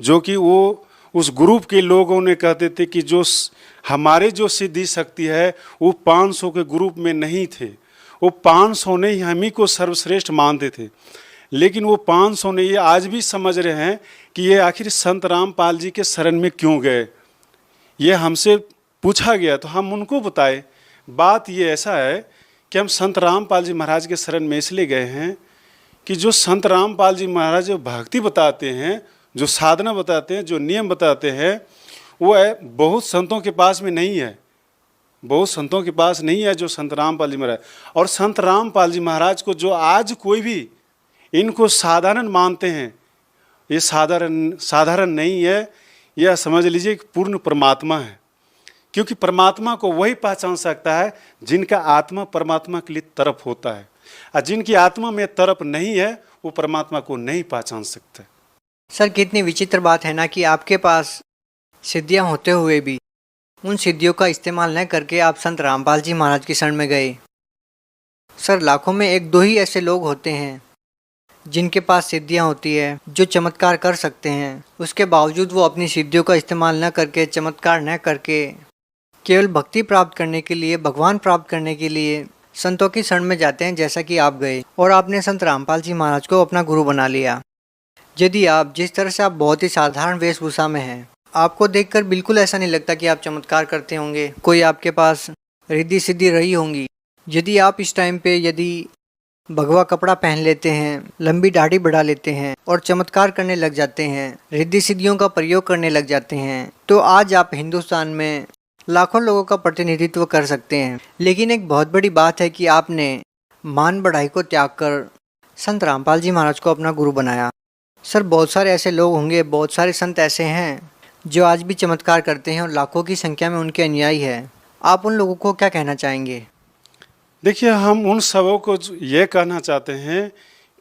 जो कि वो उस ग्रुप के लोगों ने कहते थे कि जो हमारे जो सिद्धि शक्ति है वो 500 के ग्रुप में नहीं थे, वो 500 ने ही हम ही को सर्वश्रेष्ठ मानते थे। लेकिन वो 500 ने ये आज भी समझ रहे हैं कि ये आखिर संत रामपाल जी के शरण में क्यों गए। ये हमसे पूछा गया तो हम उनको बताए। बात ये ऐसा है कि हम संत रामपाल जी महाराज के शरण में इसलिए गए हैं कि जो संत रामपाल जी महाराज जो भक्ति बताते हैं, जो साधना बताते हैं, जो नियम बताते हैं, वो है बहुत संतों के पास में नहीं है, बहुत संतों के पास नहीं है जो संत रामपाल जी महाराज। और संत रामपाल जी महाराज को जो आज कोई भी इनको साधारण मानते हैं, ये साधारण नहीं है, यह समझ लीजिए कि पूर्ण परमात्मा है। क्योंकि परमात्मा को वही पहचान सकता है जिनका आत्मा परमात्मा के लिए तरफ होता है, और जिनकी आत्मा में तरफ नहीं है वो परमात्मा को नहीं पहचान सकता। सर, कितनी विचित्र बात है ना कि आपके पास सिद्धियां होते हुए भी उन सिद्धियों का इस्तेमाल न करके आप संत रामपाल जी महाराज की शरण में गए। सर, लाखों में एक दो ही ऐसे लोग होते हैं जिनके पास सिद्धियां होती है, जो चमत्कार कर सकते हैं, उसके बावजूद वो अपनी सिद्धियों का इस्तेमाल न करके, चमत्कार न करके, केवल भक्ति प्राप्त करने के लिए, भगवान प्राप्त करने के लिए संतों की शरण में जाते हैं, जैसा कि आप गए और आपने संत रामपाल जी महाराज को अपना गुरु बना लिया। यदि आप जिस तरह से आप बहुत ही साधारण वेशभूषा में हैं, आपको देखकर बिल्कुल ऐसा नहीं लगता कि आप चमत्कार करते होंगे, कोई आपके पास रिद्धि सिद्धि रही होंगी। यदि आप इस टाइम पे यदि भगवा कपड़ा पहन लेते हैं, लंबी दाढ़ी बढ़ा लेते हैं और चमत्कार करने लग जाते हैं, रिद्धि सिद्धियों का प्रयोग करने लग जाते हैं, तो आज आप हिंदुस्तान में लाखों लोगों का प्रतिनिधित्व कर सकते हैं। लेकिन एक बहुत बड़ी बात है कि आपने मान बढ़ाई को त्याग कर संत रामपाल जी महाराज को अपना गुरु बनाया। सर, बहुत सारे ऐसे लोग होंगे, बहुत सारे संत ऐसे हैं जो आज भी चमत्कार करते हैं और लाखों की संख्या में उनके अनुयायी हैं। आप उन लोगों को क्या कहना चाहेंगे? देखिए, हम उन सबों को ये कहना चाहते हैं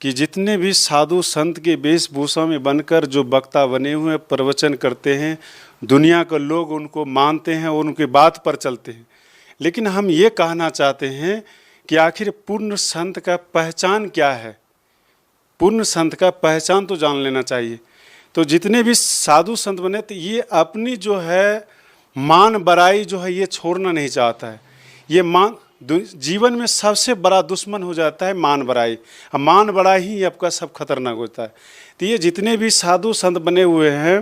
कि जितने भी साधु संत के वेशभूषा में बनकर जो वक्ता बने हुए प्रवचन करते हैं, दुनिया के लोग उनको मानते हैं और उनकी बात पर चलते हैं, लेकिन हम ये कहना चाहते हैं कि आखिर पूर्ण संत का पहचान क्या है। पूर्ण संत का पहचान तो जान लेना चाहिए। तो जितने भी साधु संत बने तो ये अपनी जो है मान बड़ाई जो है ये छोड़ना नहीं चाहता है। ये जीवन में सबसे बड़ा दुश्मन हो जाता है मान बड़ाई। मान बड़ाई ही आपका सब खतरनाक होता है। तो ये जितने भी साधु संत बने हुए हैं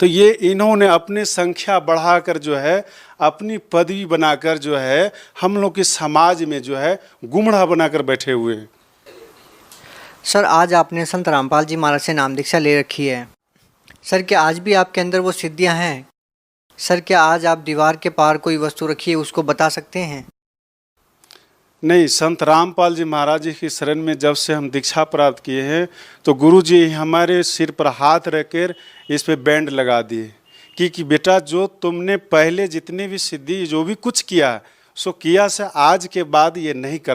तो ये इन्होंने अपनी संख्या बढ़ाकर जो है अपनी पदवी बनाकर जो है हम लोग के समाज में जो है गुमड़ा बनाकर बैठे हुए हैं। सर आज आपने संत रामपाल जी महाराज से नाम दीक्षा ले रखी है, सर क्या आज भी आपके अंदर वो सिद्धियां हैं? सर क्या आज आप दीवार के पार कोई वस्तु रखी है उसको बता सकते हैं? नहीं, संत रामपाल जी महाराज जी की शरण में जब से हम दीक्षा प्राप्त किए हैं तो गुरु जी हमारे सिर पर हाथ रखकर इस पे बैंड लगा दिए कि बेटा जो तुमने पहले जितने भी सिद्धि जो भी कुछ किया सो किया से आज के बाद ये नहीं कर।